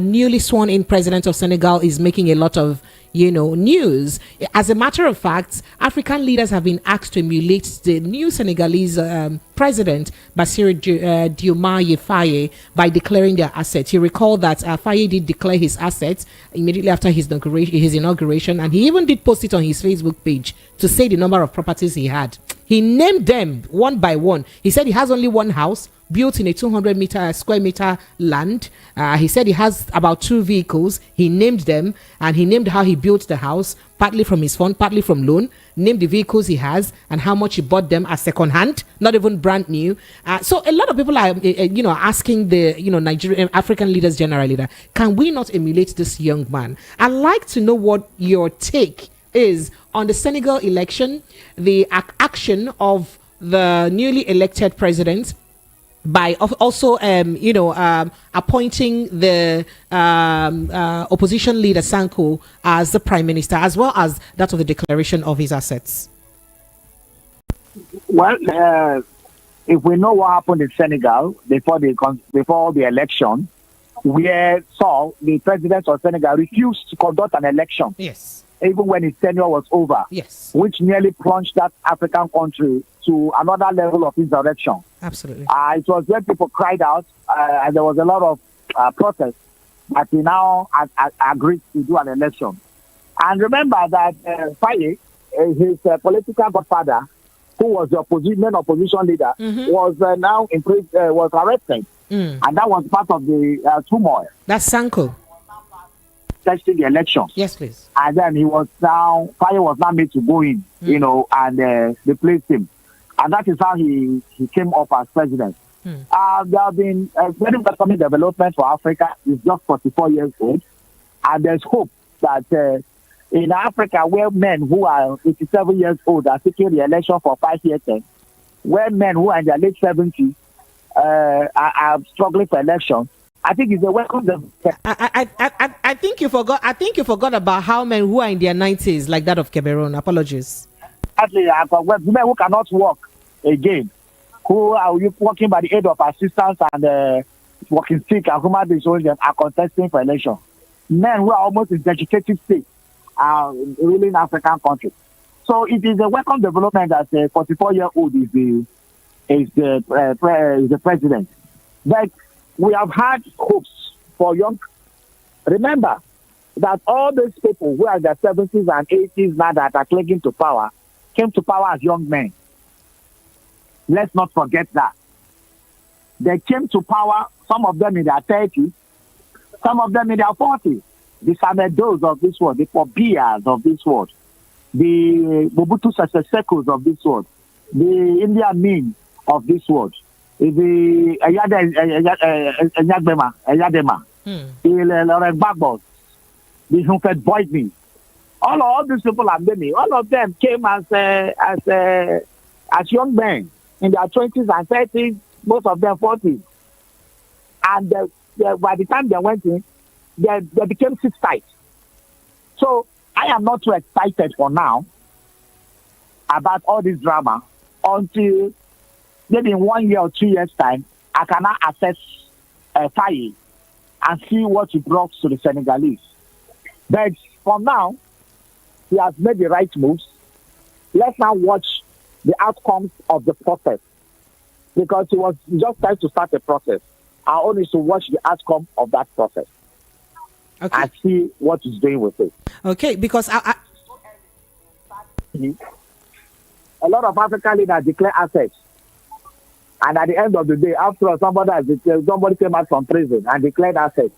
newly sworn in president of Senegal is making a lot of news. As a matter of fact, African leaders have been asked to emulate the new Senegalese president, Bassirou Diomaye Faye, by declaring their assets. You recall that Faye did declare his assets immediately after his inauguration, and he even did post it on his Facebook page to say the number of properties he had. He named them one by one. He said he has only one house built in a 200 square meter land. He said he has about 2 vehicles. He named them, and he named how he built the house, partly from his fund, partly from loan. Named the vehicles he has and how much he bought them as second hand, not even brand new. So a lot of people are, asking the, Nigerian African leaders generally that can we not emulate this young man? I'd like to know what your take is on the Senegal election, the action of the newly elected president by also appointing the opposition leader Sanko as the prime minister, as well as that of the declaration of his assets. Well, if we know what happened in Senegal before the election, we saw the president of Senegal refused to conduct an election. Yes. Even when his tenure was over. Yes. Which nearly plunged that African country to another level of insurrection. Absolutely. It was when people cried out, and there was a lot of protest, but he now agreed to do an election. And remember that Faye, his political godfather, who was the main opposition leader, was now in prison, was arrested. And that was part of the turmoil. That's Sanko. Testing the election. Yes, please. And then Faye was now made to go in, and they placed him. And that is how he came up as president. There have been very welcoming development for Africa. He's just 44 years old. And there's hope that in Africa, where men who are 87 years old are seeking the election for 5 years, where men who are in their late 70s are struggling for election, I think it's a welcome. I think you forgot. I think you forgot about how men who are in their 90s, like that of Cameroon. Apologies. Actually, women who cannot walk again, who are working by the aid of assistance and walking stick and human beings are contesting for election. Men who are almost in vegetative state are ruling African countries. So it is a welcome development that a 44-year-old is the president. But we have had hopes for young. Remember that all these people who are in their 70s and 80s now that are clinging to power came to power as young men. Let's not forget that. They came to power, some of them in their 30s, some of them in their 40s. The Samedos of this world, the Pobias of this world, the Mobutu Sese Sekos of this world, the India Amin of this world, the Eyadema, the Laurent Gbagbo, the Humphrey Boydney. All these people are many. All of them came as young men in their 20s and 30s, most of them 40s. And by the time they went in, they became six tight. So I am not too excited for now about all this drama until maybe in 1 year or 2 years' time, I cannot assess Faye and see what he brought to the Senegalese. But for now, he has made the right moves. Let's now watch the outcomes of the process, because he was just trying to start a process. Our own is to watch the outcome of that process. Okay. And see what he's doing with it. Okay, because a lot of African leaders declare assets, and at the end of the day, after all, somebody came out from prison and declared assets,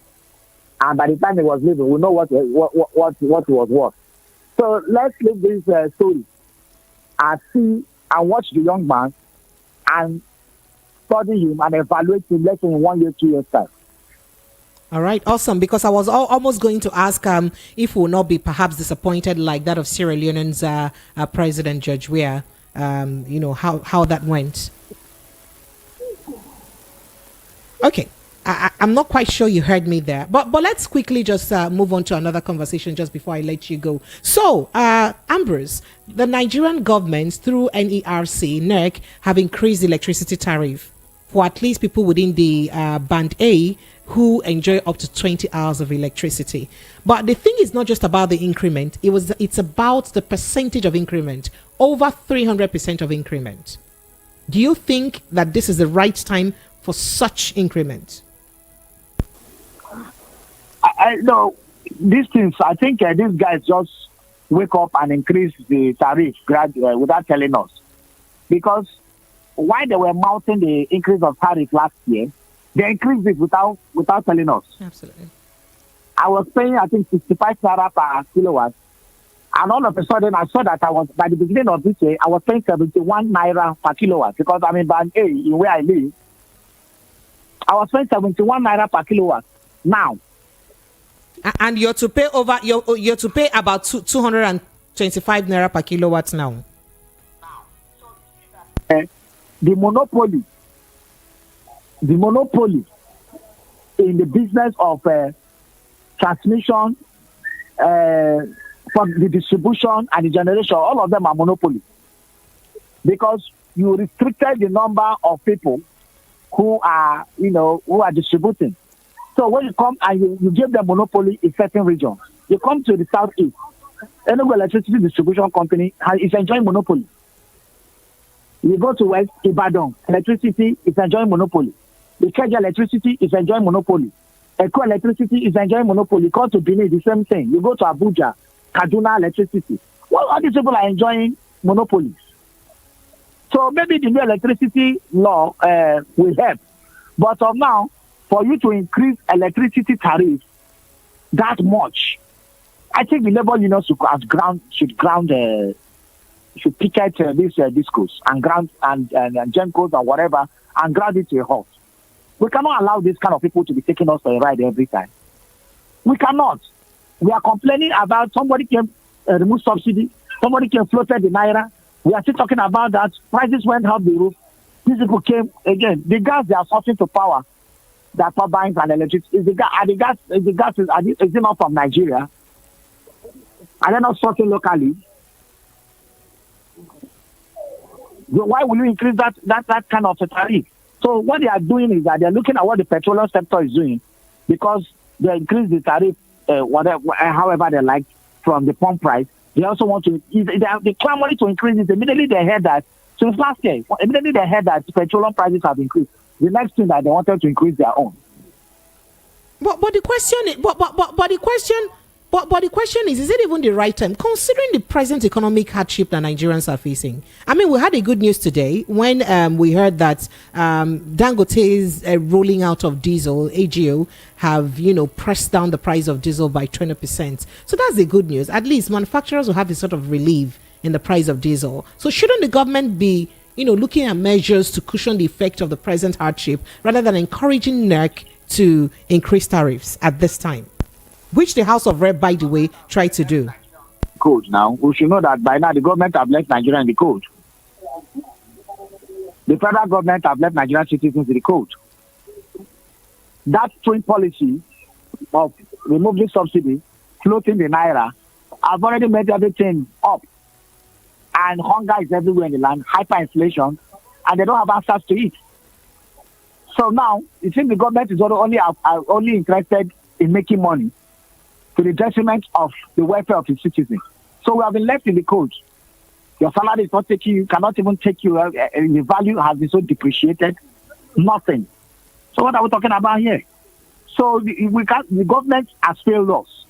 and by the time he was leaving, we know what he was worth. So let's leave this story and see and watch the young man and study him and evaluate him, let's say in 1 year, 2 years time. All right, awesome. Because I was almost going to ask if we will not be perhaps disappointed like that of Sierra Leone's President George Weah, how that went. Okay, I'm not quite sure you heard me there, but let's quickly just move on to another conversation just before I let you go. So, Ambrose, the Nigerian government through NERC have increased the electricity tariff for at least people within the Band A who enjoy up to 20 hours of electricity. But the thing is not just about the increment. It's about the percentage of increment, over 300% of increment. Do you think that this is the right time for such increment? I know these things. I think these guys just wake up and increase the tariff gradually without telling us. Because while they were mounting the increase of tariff last year, they increased it without telling us. Absolutely. I was paying, I think, 65 naira per kilowatt. And all of a sudden, I saw that by the beginning of this year, I was paying 71 naira per kilowatt, because I'm in Band A, in where I live. I was paying 71 naira per kilowatt now. And you're to pay you're to pay about 225 naira per kilowatt now. The monopoly in the business of transmission, for the distribution and the generation, all of them are monopoly, because you restricted the number of people who are distributing. So when you come and you give them monopoly in certain regions, you come to the southeast, Enugu Electricity Distribution Company is enjoying monopoly. You go to West Ibadan, electricity is enjoying monopoly. Ikeja Electricity is enjoying monopoly. Eko Electricity is enjoying monopoly. You go to Benin, the same thing. You go to Abuja, Kaduna Electricity. Well, all these people are enjoying monopolies. So maybe the new electricity law will help. But for now, for you to increase electricity tariff that much, I think the labor union should picket this discourse and ground and Gencos and whatever and ground it to a halt. We cannot allow this kind of people to be taking us for a ride every time. We cannot. We are complaining about somebody can remove subsidy, somebody can floated the naira. We are still talking about that. Prices went up the roof. These people came again. The guys they are sorting to power. that turbines and electricity is it not from Nigeria? Are they not sourcing locally? Why will you increase that kind of a tariff? So what they are doing is that they are looking at what the petroleum sector is doing, because they increase the tariff however they like from the pump price. They also want to they clamor to increase it. Immediately they heard that since last year, immediately they heard that petroleum prices have increased. The next thing that they wanted to increase their own. But the question is, the question is it even the right time, considering the present economic hardship that Nigerians are facing? I mean, we had a good news today when we heard that Dangote's rolling out of diesel, AGO, have, pressed down the price of diesel by 20%. So that's the good news. At least manufacturers will have a sort of relief in the price of diesel. So shouldn't the government be, looking at measures to cushion the effect of the present hardship rather than encouraging NERC to increase tariffs at this time? Which the House of Rep, by the way, tried to do. Code now. We should know that by now the government have left Nigeria in the code. The federal government have left Nigerian citizens in the code. That twin policy of removing subsidy, floating the naira, have already made everything up. And hunger is everywhere in the land, hyperinflation, and they don't have answers to it. So now, it seems the government is only interested in making money to the detriment of the welfare of its citizens. So we have been left in the cold. Your salary is not taking you, cannot even take you, the value has been so depreciated, nothing. So what are we talking about here? So the government has failed us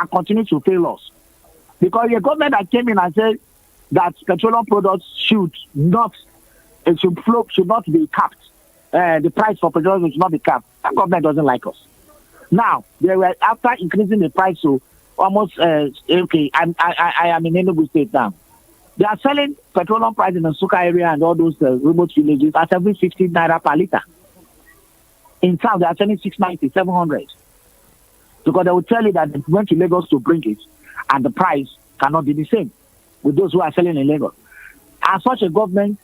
and continues to fail us. Because the government that came in and said that petroleum products should not be capped. The price for petroleum should not be capped. That government doesn't like us. Now, they were after increasing the price to almost I am in Enugu State now. They are selling petroleum price in the Suka area and all those remote villages at every 15 naira per liter. In town, they are selling 690, 700. Because they will tell you that they went to Lagos to bring it, and the price cannot be the same with those who are selling in Lagos. As such a government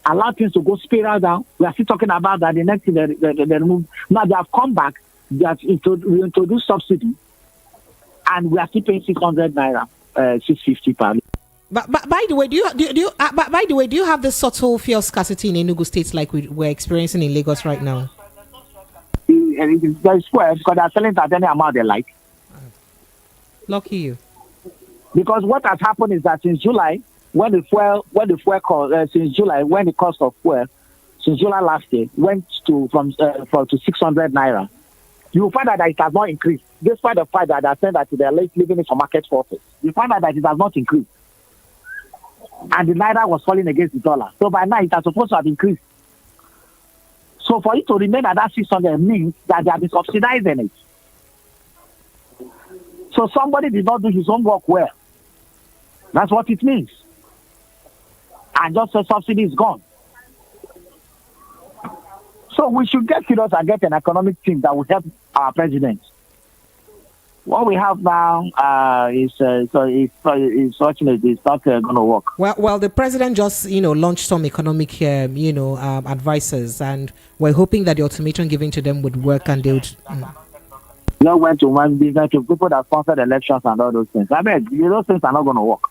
allow things to go spiral down, we are still talking about that the next thing they remove. Now they have come back. That we introduce subsidy, and we are still paying 600 naira, 650 per. But by the way, do you have the subtle fuel scarcity in Enugu State like we're experiencing in Lagos right now? It's square because they are selling at any amount they like. Lucky you. Because what has happened is that since July, when the cost of fuel since July last year went to 600 naira. You will find that it has not increased, despite the fact that they are saying that they are living in some market forces. You find that it has not increased. And the naira was falling against the dollar. So by now, it has supposed to have increased. So for it to remain at that 600 means that they have been subsidizing it. So somebody did not do his own work well. That's what it means. And just the subsidy is gone. So we should get serious and get an economic team that will help our president. What we have now is fortunate. It's not going to work. Well, the president just launched some economic advisors, and we're hoping that the ultimatum given to them would work and they would. Not went to one business to people that sponsored elections and all those things. I mean, those things are not going to work.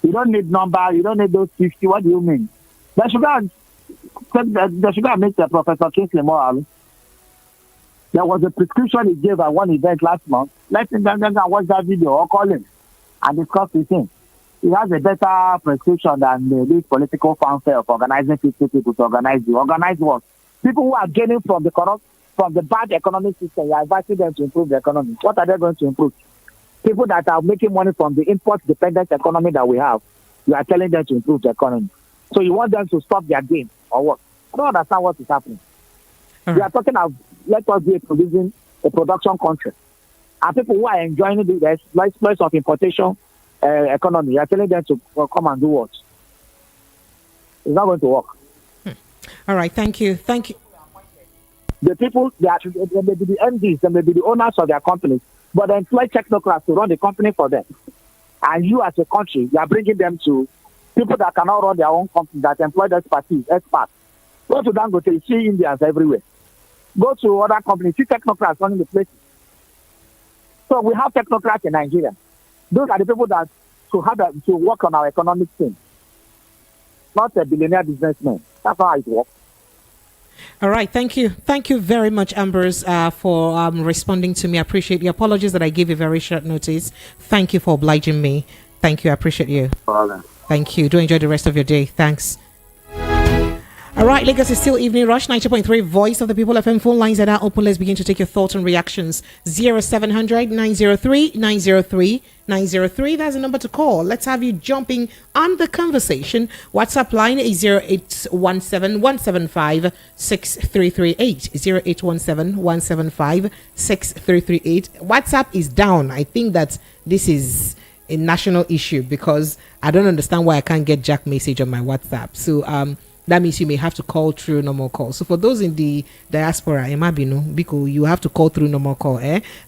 You don't need number. You don't need those 50. What do you mean? They should go and make Professor Kingsley Moral. There was a prescription he gave at one event last month. Let him go and watch that video or call him and discuss with him. He has a better prescription than this political fanfare of organizing 50 people to organize you. Organize what? People who are gaining from the bad economic system, you are inviting them to improve the economy. What are they going to improve? People that are making money from the import-dependent economy that we have, you are telling them to improve the economy. So you want them to stop their game or what? I don't understand what is happening. We are talking of let us be a production country. And people who are enjoying the exploits of importation economy, you are telling them to come and do what? It's not going to work. All right, thank you. The people, they may be the MDs, they may be the owners of their companies, but they employ technocrats to run the company for them. And you as a country, you are bringing them to people that cannot run their own company, that employ experts. Go to Dangote, you see Indians everywhere. Go to other companies, see technocrats running the place. So we have technocrats in Nigeria. Those are the people that to work on our economic thing. Not a billionaire businessman. That's how it works. All right, thank you. Thank you very much, Ambrose, for responding to me. I appreciate your apologies that I gave you very short notice. Thank you for obliging me. Thank you. I appreciate you. Thank you. Do enjoy the rest of your day. Thanks. All right, Lagos is still Evening Rush, 90.3 Voice of the People FM. Phone lines are now open. Let's begin to take your thoughts and reactions. 0700 903 903 903. That's the number to call. Let's have you jumping on the conversation. WhatsApp line is 0817 175 6338. 0817 175 6338. WhatsApp is down. I think that this is a national issue because I don't understand why I can't get Jack message on my WhatsApp. So, that means you may have to call through normal call. So for those in the diaspora, because you have to call through normal call.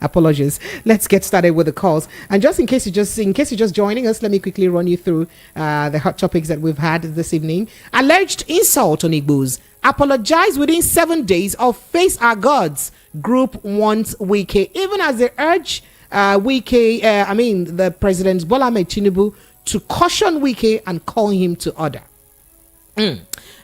Apologies. Let's get started with the calls. And just in case you're just joining us, let me quickly run you through the hot topics that we've had this evening. Alleged insult on Igbos. Apologize within 7 days or face our gods. Group wants Wike. Even as they urge the President Bola Ahmed Tinubu to caution Wike and call him to order.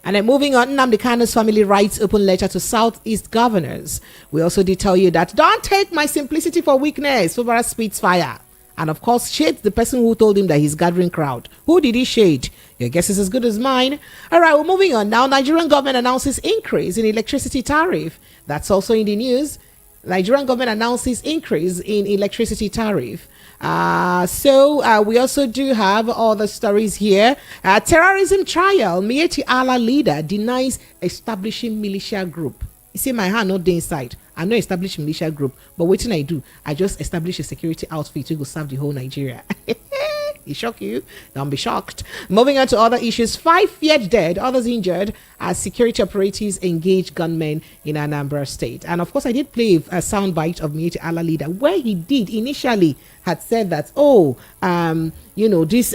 And then moving on, Nnamdi Kanu's family writes open letter to Southeast governors. We also did tell you that don't take my simplicity for weakness. Fubara spits fire. And of course, shades the person who told him that he's gathering crowd. Who did he shade? Your guess is as good as mine. All right, we're moving on now. Nigerian government announces increase in electricity tariff. That's also in the news. Nigerian government announces increase in electricity tariff. So we also do have other stories here. Terrorism trial. Miyetti Allah leader denies establishing militia group. You see, my hand not the inside. I know establish militia group, but what I do? I just establish a security outfit to go serve the whole Nigeria. It shock you? Don't be shocked. Moving on to other issues. 5 yet dead, others injured as security operatives engage gunmen in Anambra State. And of course, I did play a soundbite of Miyetti Allah leader where he did initially had said that, this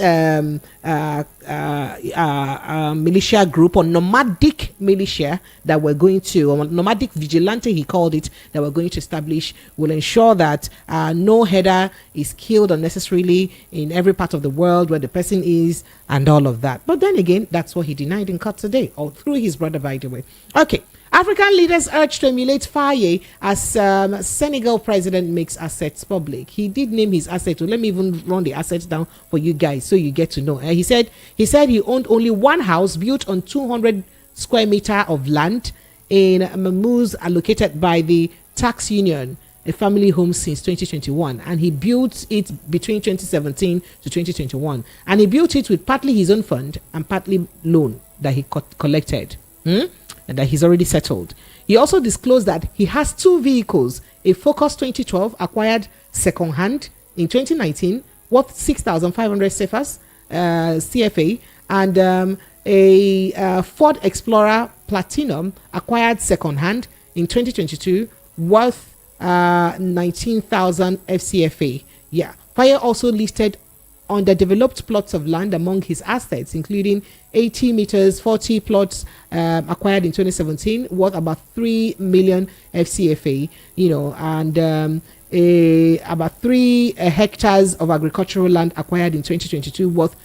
militia group or nomadic militia that we're going to, or nomadic vigilante, he called it, that we're going to establish will ensure that no header is killed unnecessarily in every part of the world where the person is and all of that. But then again, that's what he denied in court today, or through his brother, by the way. Okay. African leaders urge to emulate Faye as Senegal president makes assets public. He did name his asset. Let me even run the assets down for you guys so you get to know. He said he owned only one house built on 200 square meter of land in Mamouze, allocated by the tax union, a family home since 2021, and he built it between 2017 to 2021, and he built it with partly his own fund and partly loan that he collected. And that he's already settled. He also disclosed that he has 2 vehicles, a Focus 2012 acquired second-hand in 2019 worth 6,500 CFA, and a Ford Explorer Platinum acquired second-hand in 2022 worth 19,000 FCFA. Yeah. Fire also listed underdeveloped plots of land among his assets, including 80 meters, 40 plots acquired in 2017, worth about 3 million FCFA, and about 3 hectares of agricultural land acquired in 2022, worth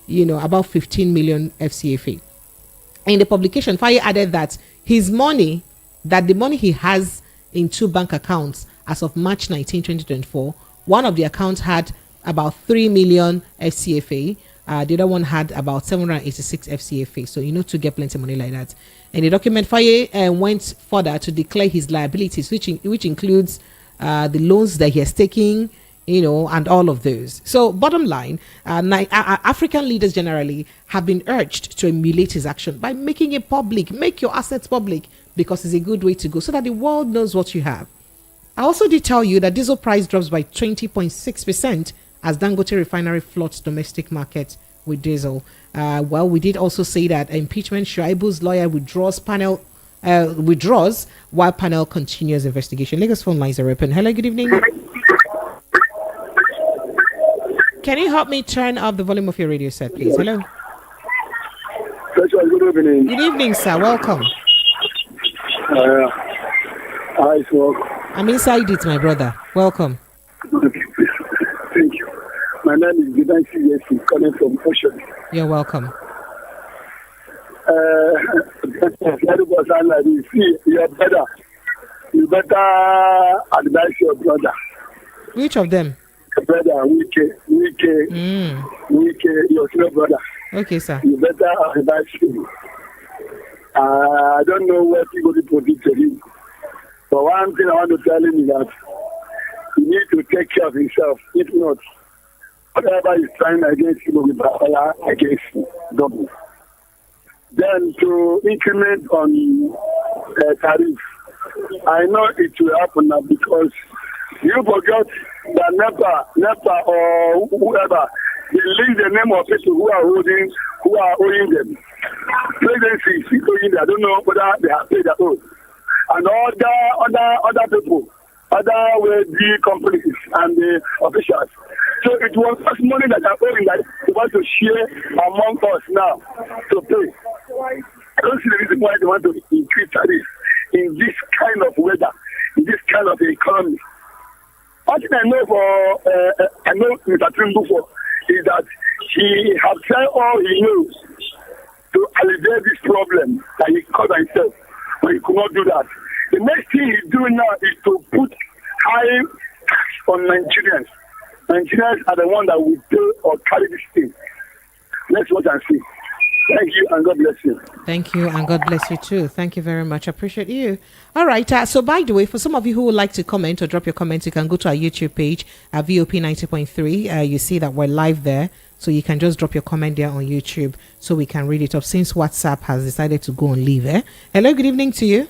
about 15 million FCFA. In the publication, Faye added that the money he has in 2 bank accounts as of March 19, 2024, one of the accounts had about 3 million FCFA. The other one had about 786 FCFA. So, to get plenty of money like that. And the document, Faye went further to declare his liabilities, which includes the loans that he has taken, and all of those. So, bottom line, African leaders generally have been urged to emulate his action by making it public. Make your assets public, because it's a good way to go so that the world knows what you have. I also did tell you that diesel price drops by 20.6% as Dangote refinery floods domestic market with diesel. We did also say that impeachment, Shuaibu's lawyer withdraws while panel continues investigation. Lagos phone lines are open. Hello, good evening. Can you help me turn up the volume of your radio set, please? Hello. Good evening. Good evening, sir. Welcome. Hi, sir. I'm inside it, my brother. Welcome. Thank you. My name is Gidansi Yesi, calling from Ocean. You're welcome. See, you better advise your brother. Which of them? Your brother, Wike, your senior brother. Okay, sir. You better advise him. I don't know what he going to put it to him. But one thing I want to tell him is that he needs to take care of himself. If not, whatever he's trying against him will be power against him. Double. Then to increment on tariff, I know it will happen now because you forgot that NEPA or whoever, they list the name of people who are owing them. Presidency is owing them. I don't know whether they have paid their own. And other people, other wealthy companies and the officials. So it was just money that are owing that they want to share among us now to pay. I don't see the reason why they want to increase tariffs in this kind of weather, in this kind of economy. One thing I know Mr. Tinubu for is that he has tried all he knows to alleviate this problem that he caused himself, but he could not do that. The next thing he's doing now is to put high tax on Nigerians. Nigerians are the ones that will pay or carry this thing. Let's watch and see. Thank you and God bless you. Thank you and God bless you too. Thank you very much. I appreciate you. All right. So by the way, for some of you who would like to comment or drop your comments, you can go to our YouTube page at VOP 90.3. You see that we're live there. So you can just drop your comment there on YouTube so we can read it up since WhatsApp has decided to go on leave. Hello. Good evening to you.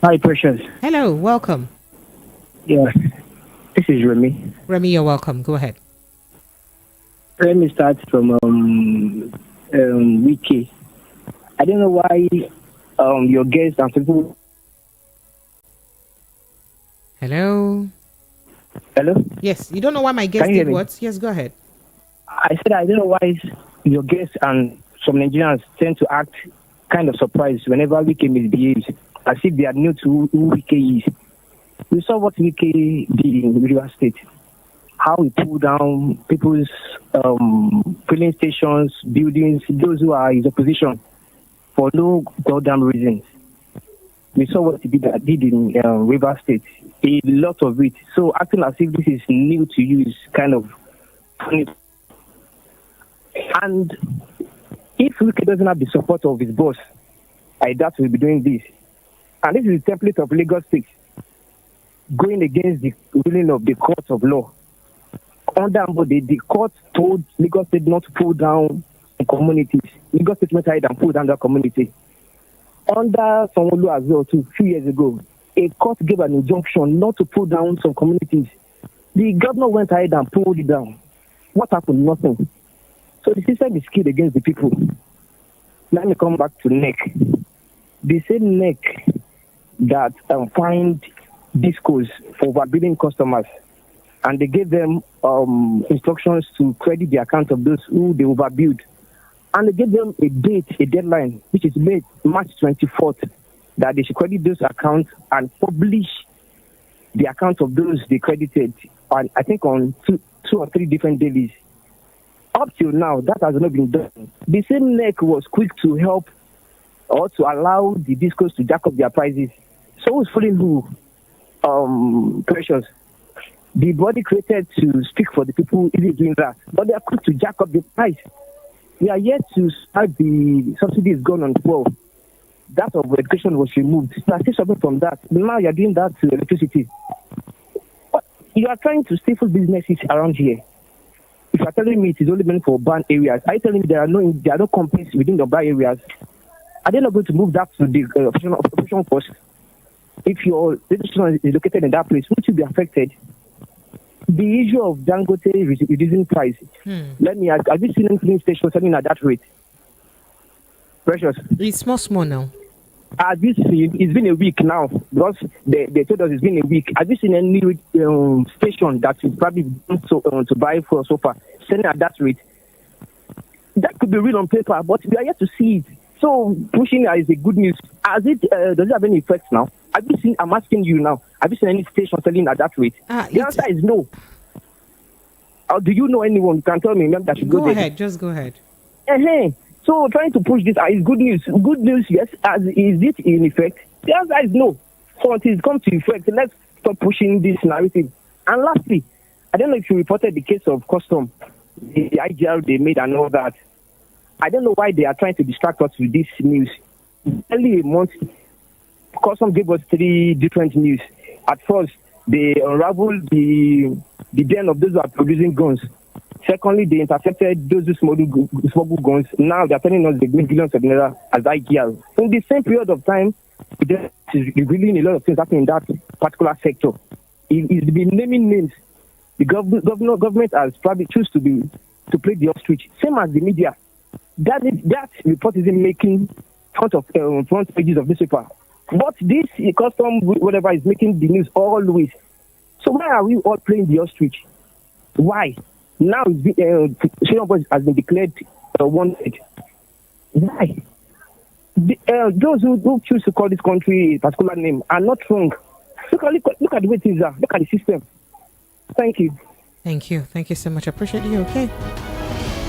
Hi, Precious. Hello. Welcome. Yeah. This is Remy. Remy, you're welcome. Go ahead. Let me start from Wike. I don't know why your guests and people. Hello. Hello. Yes, you don't know why my guest did what? Yes, go ahead. I said I don't know why your guests and some Nigerians tend to act kind of surprised whenever Wike misbehaves, as if they are new to who Wike is. We saw what Wike did in River State. How he pulled down people's filling stations, buildings, those who are his opposition, for no goddamn reasons. We saw what he did in River State. A lot of it. So acting as if this is new to you is kind of funny. And if Wike doesn't have the support of his boss, I doubt he'll be doing this. And this is the template of Lagos State, going against the ruling of the courts of law. Under the court told Lagos State not to pull down communities. Lagos State went ahead and pulled down that community. Under Sanwo-Olu as well, too, a few years ago, a court gave an injunction not to pull down some communities. The governor went ahead and pulled it down. What happened? Nothing. So the system is skewed against the people. Let me come back to NEC. The same NEC that fined discos for overbilling customers, and they gave them instructions to credit the account of those who they overbilled. And they gave them a date, a deadline, which is March 24th, that they should credit those accounts and publish the accounts of those they credited, on, I think on two or three different days. Up till now, that has not been done. The same NEC was quick to help or to allow the discos to jack up their prices. So who's fooling who? Precious. The body created to speak for the people isn't doing that, but they are quick to jack up the price. We are yet to start the subsidies gone on fuel. That of education was removed. You are still suffering from that. Now you are doing that to electricity. You are trying to stifle businesses around here. If you are telling me it is only meant for urban areas, are you telling me there are no companies within the urban areas? Are they not going to move that to the operation force? If your station is located in that place, won't you be affected? The issue of Dangote reducing price. Let me ask, have you seen any filling station selling at that rate? Precious. It's small now. Have you seen, it's been a week now, because they told us it's been a week. Have you seen any station that is probably to buy for so far selling at that rate? That could be real on paper, but we are yet to see it. So pushing is a good news. Does it have any effects now? Have you seen? I'm asking you now. Have you seen any station selling at that rate? The answer is no. Or do you know anyone who can tell me that should go there? Go ahead. Just go ahead. So trying to push this is good news. Good news, yes. Is it in effect? The answer is no. So until it comes to effect, let's stop pushing this narrative. And lastly, I don't know if you reported the case of custom, the IGR they made and all that. I don't know why they are trying to distract us with this news. Early a month, custom gave us 3 different news. At first, they unraveled the den of those who are producing guns. Secondly, they intercepted those who smuggle guns. Now they're telling us they gain billions of naira as IGR. In the same period of time, there is revealing a lot of things happening in that particular sector. It's been naming names. The government has probably chosen to play the ostrich, same as the media. That report isn't making front pages of newspaper. But this custom, whatever, is making the news always. So why are we all playing the ostrich? Why? Now Senegal has been declared wanted. Why? Those who choose to call this country a particular name are not wrong. Look at the way things are. Look at the system. Thank you. Thank you. Thank you so much. I appreciate you. Okay.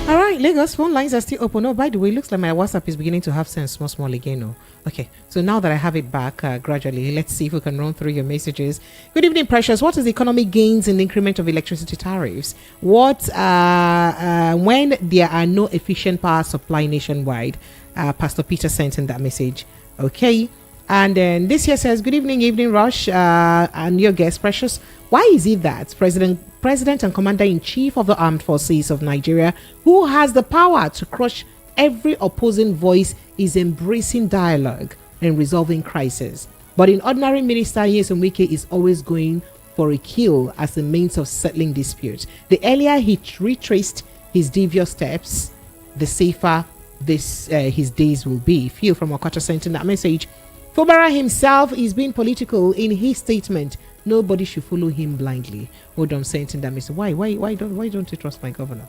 All right, Lagos phone lines are still open. Oh, by the way, it looks like my WhatsApp is beginning to have sense small again. Oh, okay. So now that I have it back gradually, let's see if we can run through your messages. Good evening, Precious. What is the economic gains in the increment of electricity tariffs? What when there are no efficient power supply nationwide? Pastor Peter sent in that message. Okay. And then this here says, good evening, Rush, and your guest, Precious. Why is it that President and Commander-in-Chief of the Armed Forces of Nigeria, who has the power to crush every opposing voice, is embracing dialogue and resolving crisis? But in ordinary Minister Nyesom Wike is always going for a kill as a means of settling disputes. The earlier he retraced his devious steps, the safer his days will be. Phil from Okata sent in that message. Fubara himself is being political in his statement. Nobody should follow him blindly. Hold on, saying in that message. Why don't you trust my governor?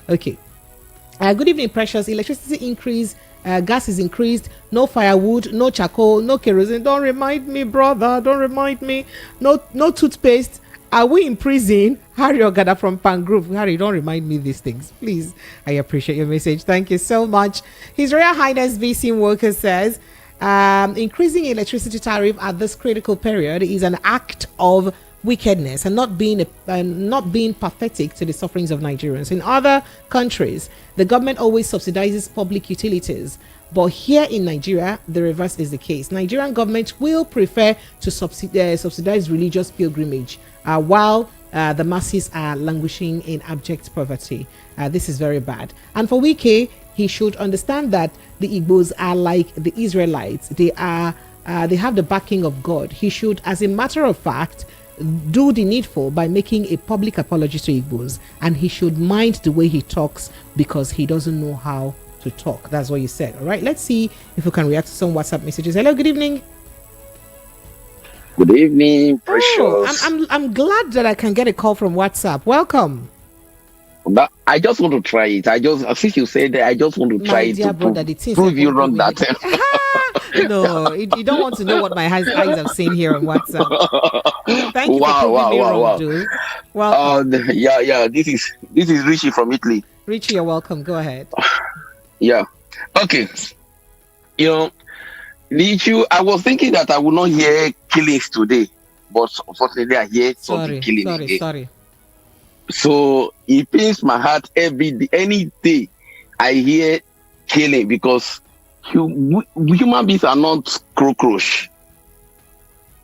Okay. Good evening, Precious. Electricity increase, gas is increased. No firewood, no charcoal, no kerosene. Don't remind me, brother. Don't remind me. No toothpaste. Are we in prison? Harry Ogada from Pangrove. Harry, don't remind me these things, please. I appreciate your message. Thank you so much. His Royal Highness VC Worker says, increasing electricity tariff at this critical period is an act of wickedness and not being pathetic to the sufferings of Nigerians. In other countries, the government always subsidizes public utilities, but here in Nigeria, the reverse is the case. Nigerian government will prefer to subsidize religious pilgrimage while the masses are languishing in abject poverty. This is very bad. And for Wike, he should understand that the Igbos are like the Israelites. They have the backing of God. He should, as a matter of fact, do the needful by making a public apology to Igbos, and he should mind the way he talks because he doesn't know how to talk. That's what you said. All right, let's see if we can react to some WhatsApp messages. Hello, good evening. Good evening, Precious. Oh, I'm glad that I can get a call from WhatsApp. Welcome. But I just want to try it. Since you said that, I just want to try it to prove you wrong that time. No, you don't want to know what my eyes have seen here on WhatsApp. Thank you for proving me wrong, dude. Welcome. Yeah. This is Richie from Italy. Richie, you're welcome. Go ahead. Yeah. Okay. The issue, I was thinking that I would not hear killings today, but unfortunately I hear something killing again. Sorry. So it pains my heart any day I hear killing, because human beings are not cockroach.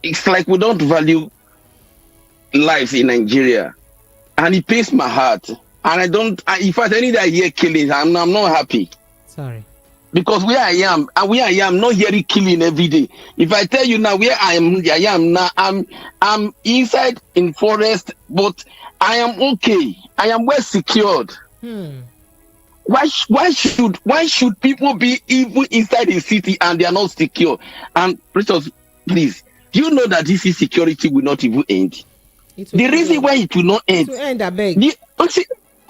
It's like we don't value lives in Nigeria, and it pains my heart. And if any day I hear killing, I'm not happy. Sorry. Because where I am not hearing killing every day. If I tell you now where I am now, I'm inside in forest, but I am okay. I am well secured. Why should people be even inside the city and they are not secure? And Precious, please, do you know that this insecurity will not even end? The reason why it will not end. To end, I beg. Let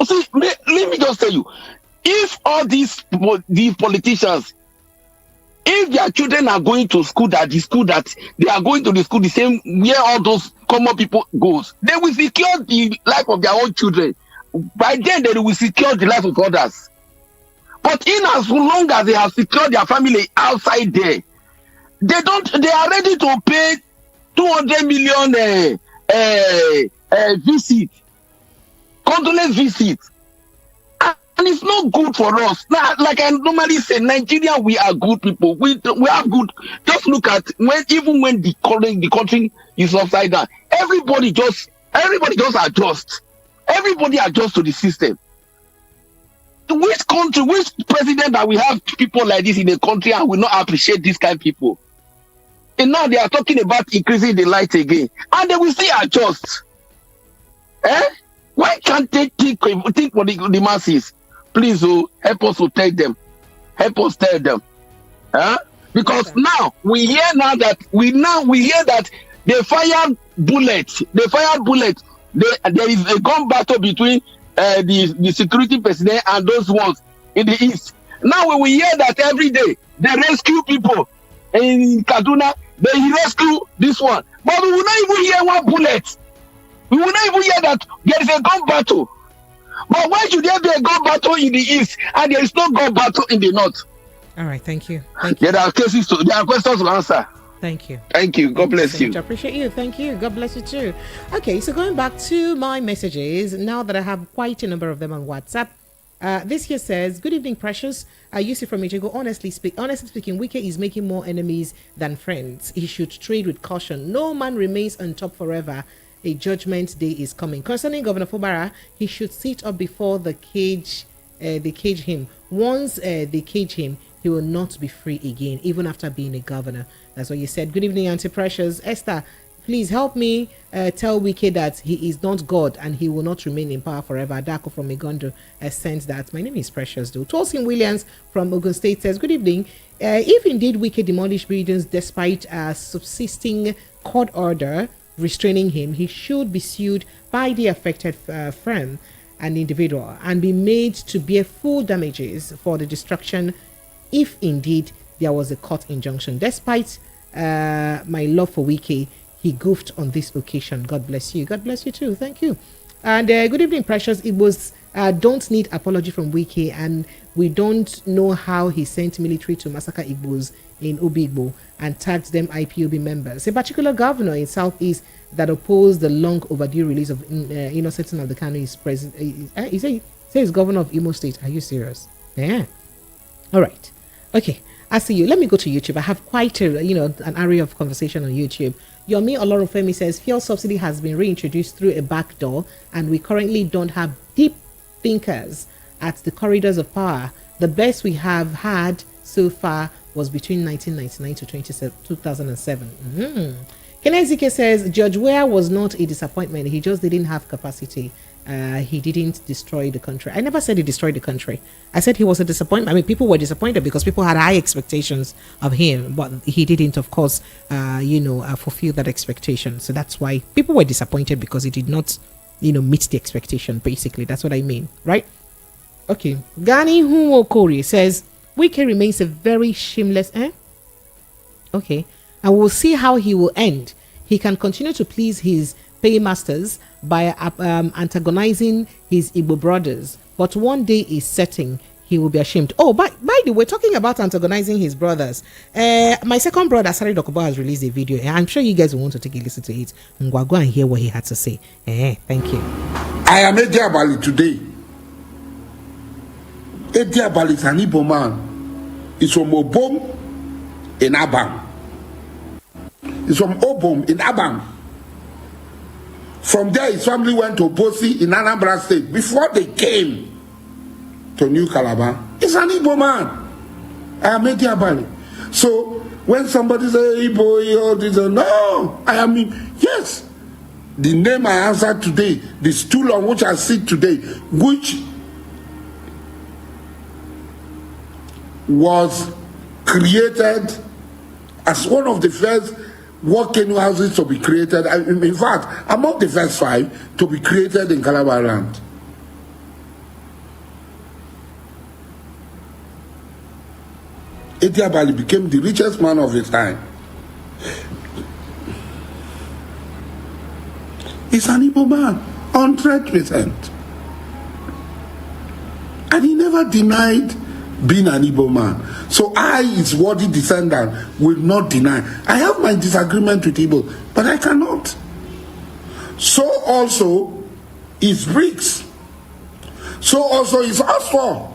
me just tell you. If all these politicians If their children are going to school, that the school that they are going to the school the same where all those common people goes, they will secure the life of their own children. By then, they will secure the life of others. But in as long as they have secured their family outside there, they are ready to pay 200 million visit, condolence visit. And it's not good for us. Now, like I normally say, Nigeria, we are good people. We are good. Just look at when the country is upside down. Everybody just adjust. Everybody adjusts to the system. Which president that we have people like this in a country and will not appreciate this kind of people? And now they are talking about increasing the light again, and they will still adjust. Why can't they think for the masses? Please, help us to tell them. Help us tell them. Because now we hear that they fired bullets. There is a gun battle between the security personnel and those ones in the east. Now when we hear that every day they rescue people in Kaduna, they rescue this one, but we will not even hear one bullet. We will not even hear that there is a gun battle. But why should there be a gun battle in the east and there is no gun battle in the north? All right, thank you. There are questions to answer. Thank you. Thank you. God bless you. I appreciate you. Thank you. God bless you too. Okay, so going back to my messages, now that I have quite a number of them on WhatsApp, this here says, good evening, precious. I used it from Ijeoma. Honestly speaking, Wike is making more enemies than friends. He should trade with caution. No man remains on top forever. A judgment day is coming. Concerning Governor Fubara, he should sit up before they cage him. Once they cage him, he will not be free again, even after being a governor. That's what you said. Good evening, Auntie Precious. Esther, please help me tell Wike that he is not God and he will not remain in power forever. Dako from Igondo sends that. My name is Precious, though. Tosin Williams from Ogun State says, good evening. If indeed Wike demolished buildings despite a subsisting court order restraining him, he should be sued by the affected firm and individual and be made to bear full damages for the destruction if indeed there was a court injunction. Despite my love for Wike, he goofed on this occasion. God bless you. God bless you too. Thank you. And good evening, precious. Igbos don't need apology from Wike, and we don't know how he sent military to massacre Igbos in Obigbo and tagged them IPOB members. A particular governor in Southeast that opposed the long overdue release of innocent Nnamdi Kanu is president. He says governor of Imo State. Are you serious? Yeah. All right. Okay. I see you. Let me go to YouTube. I have quite a, an area of conversation on YouTube. Yomi Olorunfemi says fuel subsidy has been reintroduced through a back door, and we currently don't have deep thinkers at the corridors of power. The best we have had so far was between 1999 to 2007. Kenezike says George Weah was not a disappointment. He just didn't have capacity. He didn't destroy the country. I never said he destroyed the country. I said he was a disappointment. I mean, people were disappointed because people had high expectations of him, but he didn't, of course, fulfill that expectation. So that's why people were disappointed, because he did not, meet the expectation. Basically, that's what I mean, right? Okay. Gani Huokori says Wike remains a very shameless. Okay, and we'll see how he will end. He can continue to please his paymasters by antagonizing his Igbo brothers, but one day is setting, he will be ashamed. Oh, by the way, talking about antagonizing his brothers, my second brother Sari Dokubo has released a video, and I'm sure you guys will want to take a listen to it. Go and hear what he had to say. Thank you. I am Edi Abali today. Edi Abali is an Igbo man. He's from Obom in Abam. He's from Obom in Abam. From there, his family went to Bosi in Anambra State before they came to New Calabar. He's an Igbo man. I am Edi Abali. So when somebody says Igbo, no, I am. Yes, the name I answered today, the stool on which I sit today, which was created as one of the first working houses to be created, in fact, among the first 5 to be created in Calabar land. Ediabali became the richest man of his time. He's an Igbo man, 100%. And he never denied being an Igbo man. So I, his worthy descendant, will not deny. I have my disagreement with Igbo, but I cannot. So also is bricks. So also is asphalt.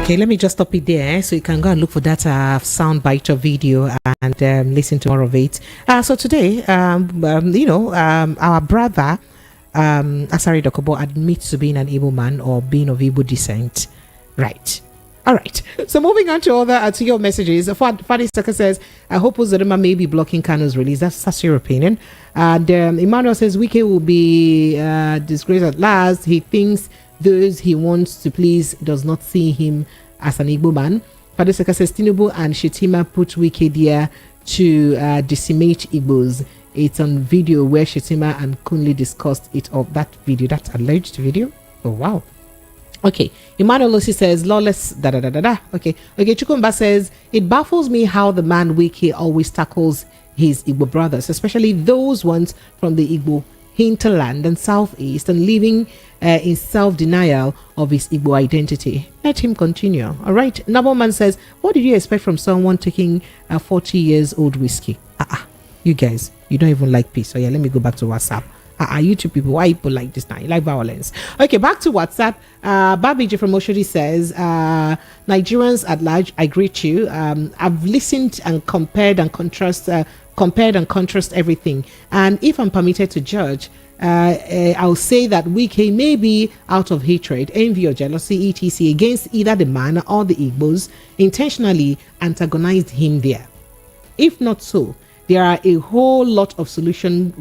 Okay, let me just stop it there so you can go and look for that sound bite of video and listen to more of it. So today, our brother, Asari Dokobo, admits to being an Igbo man or being of Igbo descent. Right. All right. So moving on to your messages. Fadi Saka says, I hope Uzodema may be blocking Kanu's release. That's your opinion. And Emmanuel says, Wike will be disgraced at last. He thinks those he wants to please does not see him as an Igbo man. Fadi Saka says, Tinubu and Shetima put Wike there to decimate Igbos. It's on video where Shetima and Kunle discussed it of that video, that alleged video. Oh, wow. Okay, Emmanuel Losi says, lawless, Okay, Chukumba says, it baffles me how the man Wike always tackles his Igbo brothers, especially those ones from the Igbo hinterland and southeast, and living in self-denial of his Igbo identity. Let him continue. All right, Naboman says, what did you expect from someone taking a 40-years-old whiskey? You guys, you don't even like peace. So yeah, let me go back to WhatsApp. You two people, why people like this now? You like violence. Okay, back to WhatsApp. Babiji from Oshodi says, Nigerians at large, I greet you. I've listened and compared and contrast everything. And if I'm permitted to judge, I'll say that Wike may be out of hatred, envy or jealousy, etc. against either the man or the Igbos, intentionally antagonized him there. If not so, there are a whole lot of solutional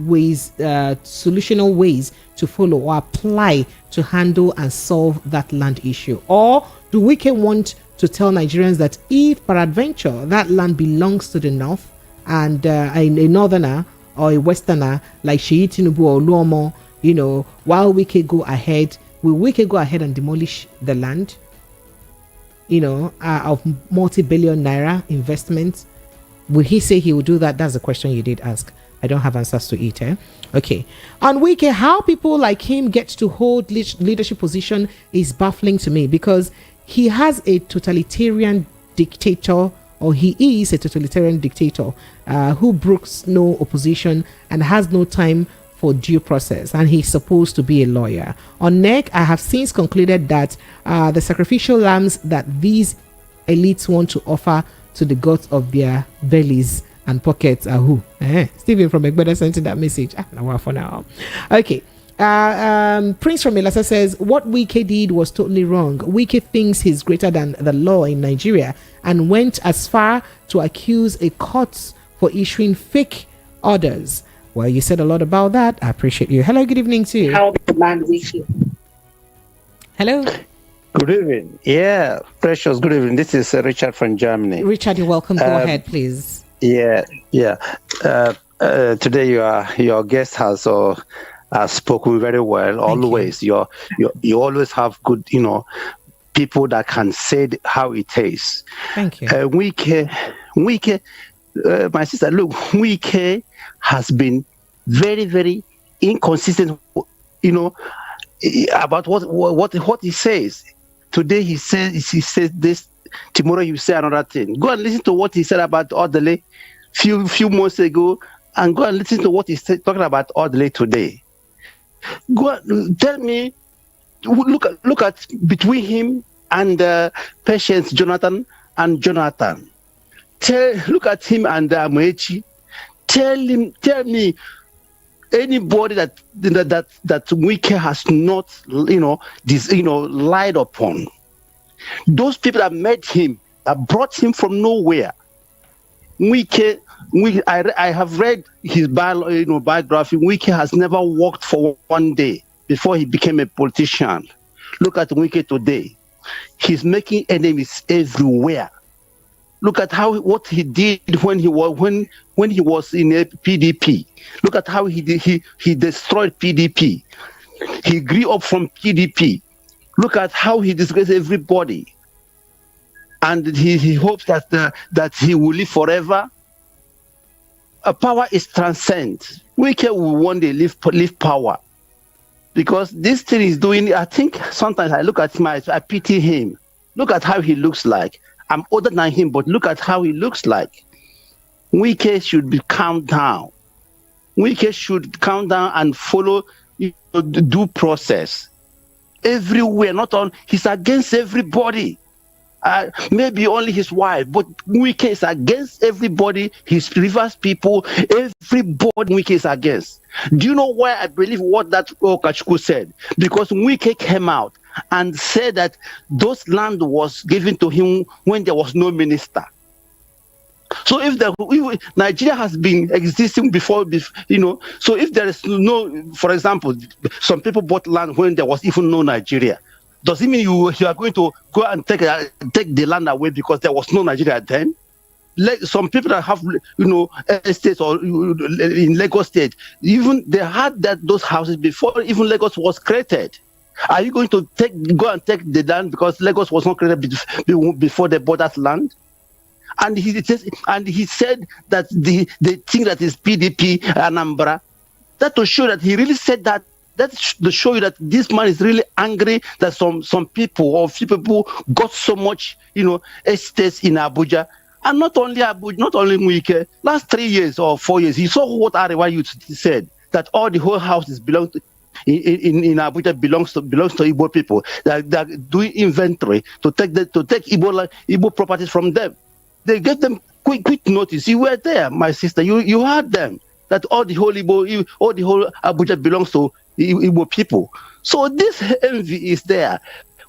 ways to follow or apply to handle and solve that land issue. Or do Wike want to tell Nigerians that if peradventure that land belongs to the north and a northerner or a westerner like Sheyi Tinubu or Luomo, while Wike go ahead, will Wike go ahead and demolish the land, of multi-billion naira investments? Will he say he will do that? That's the question you did ask. I don't have answers to it. Okay. On Wike, how people like him get to hold leadership position is baffling to me, because he has a totalitarian dictator, or he is a totalitarian dictator who brooks no opposition and has no time for due process, and he's supposed to be a lawyer. On NEC, I have since concluded that the sacrificial lambs that these elites want to offer to the gods of their bellies and pockets are who? Stephen from Egbeda sent in that message. Now for now. Okay. Prince from Elasa says, what Wike did was totally wrong. Wike thinks he's greater than the law in Nigeria and went as far to accuse a court for issuing fake orders. Well, you said a lot about that. I appreciate you. Hello, good evening to you. How the man Wike? Hello. Good evening. Yeah, precious. Good evening. This is Richard from Germany. Richard, you're welcome. Go ahead, please. Yeah. Today, your guest has spoken very well. Always, you always have good, people that can say how it is. Thank you. Wike, my sister, look, Wike has been very, very inconsistent. About what he says. Today he says this. Tomorrow you say another thing. Go and listen to what he said about Odele few months ago, and go and listen to what he's talking about Odele today. Go and tell me. Look at between him and Patience Jonathan. Look at him and Moechi. Tell me. Anybody that Wike has not, lied upon. Those people that met him, that brought him from nowhere. Wike, I have read his biography. Wike has never worked for one day before he became a politician. Look at Wike today. He's making enemies everywhere. Look at what he did when he was in a PDP. Look at how he destroyed PDP. He grew up from PDP. Look at how he disgraced everybody. And he hopes that he will live forever. Power is transcend. Wike will one day leave power. Because this thing is doing, I think sometimes I look at him, I pity him. Look at how he looks like. I'm older than him, but look at how he looks like. Wike should be calmed down. Wike should calm down and follow the due process. Everywhere, not on, he's against everybody. Maybe only his wife, but Wike is against everybody. His Rivers people, everybody Wike is against. Do you know why I believe what that Okachukwu said? Because Wike came out and said that those land was given to him when there was no minister. So if Nigeria has been existing before, so if there is no, for example, some people bought land when there was even no Nigeria. Does it mean you are going to go and take the land away because there was no Nigeria then? Like some people that have estates or in Lagos State, even they had those houses before even Lagos was created. Are you going to go and take the land because Lagos was not created before they bought that land? And he said that the thing that is PDP Anambra, that to show that he really said that. That's to show you that this man is really angry that some people or few people got so much, estates in Abuja. And not only Abuja, not only Wike. Last 3 years or 4 years, he saw what Arewa youth said, that all the whole houses belong to, in Abuja belongs to Igbo people. They're doing inventory to take Igbo properties from them. They gave them quick notice. You were there, my sister. You heard them that all the whole Abuja belongs to Igbo people. So this envy is there.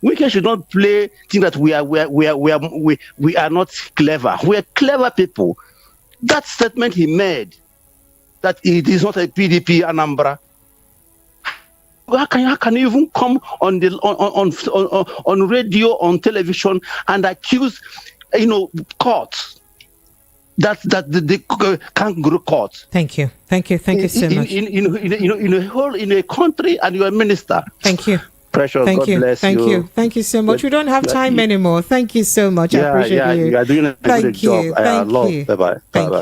We should not play think that we are not clever. We are clever people. That statement he made, that it is not a PDP Anambra. How can you even come on radio, on television, and accuse courts? That the kangaroo court. Thank you so much. In a country, and you're a minister. Thank you. Precious. God bless you. Thank you so much. We don't have time anymore. Thank you so much. I appreciate you. You are doing a good job.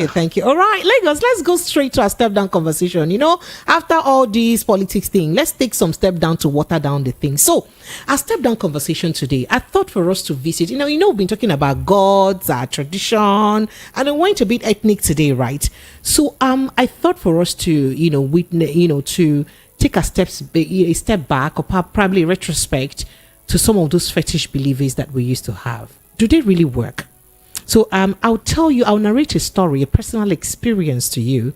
Thank you. All right, Lagos, let's go straight to our step down conversation. After all these politics thing, let's take some step down to water down the thing. So, our step down conversation today, I thought for us to visit, we've been talking about gods, our tradition, and I went a bit ethnic today, right? So, I thought for us to, to take a step back, or probably a retrospect to some of those fetish beliefs that we used to have. Do they really work? So I'll narrate a story, a personal experience to you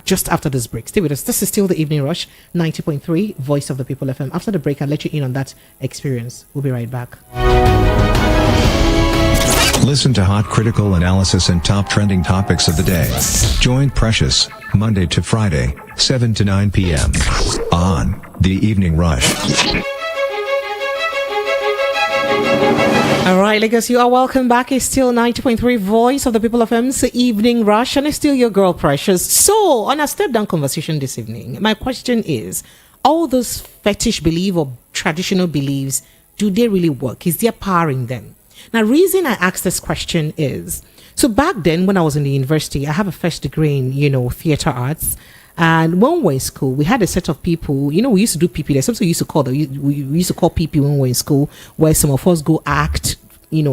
just after this break. Stay with us. This is still the Evening Rush, 90.3, Voice of the People FM. After the break, I'll let you in on that experience. We'll be right back. Listen to hot critical analysis and top trending topics of the day. Join Precious, Monday to Friday, 7 to 9 p.m. on The Evening Rush. All right, Lagos, you are welcome back. It's still 90.3 Voice of the People of M's Evening Rush, and it's still your girl Precious. So, on a step down conversation this evening, my question is, all those fetish beliefs or traditional beliefs, do they really work? Is there power in them? Now, reason I asked this question is, so back then when I was in the university, I have a first degree in, theater arts. And when we were in school, we had a set of people, we used to do PP. There's something we used to call PP when we were in school, where some of us go act,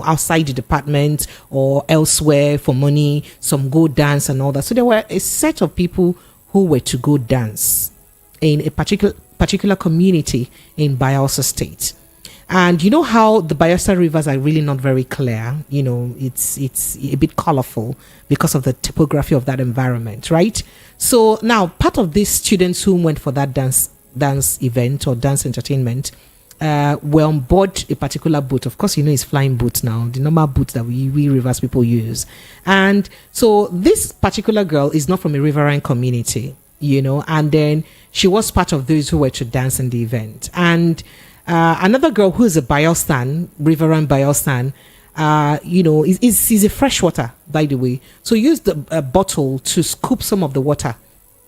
outside the department or elsewhere for money, some go dance and all that. So there were a set of people who were to go dance in a particular community in Bayelsa State. And you know how the Bayelsa rivers are really not very clear. It's a bit colorful because of the topography of that environment, right? So now part of these students who went for that dance event or dance entertainment were on board a particular boat. Of course, it's flying boats now, the normal boats that we rivers people use. And so this particular girl is not from a riverine community, and then she was part of those who were to dance in the event. And another girl who is a Bayelstan, riverine Bayelstan, is a freshwater, by the way. So used a bottle to scoop some of the water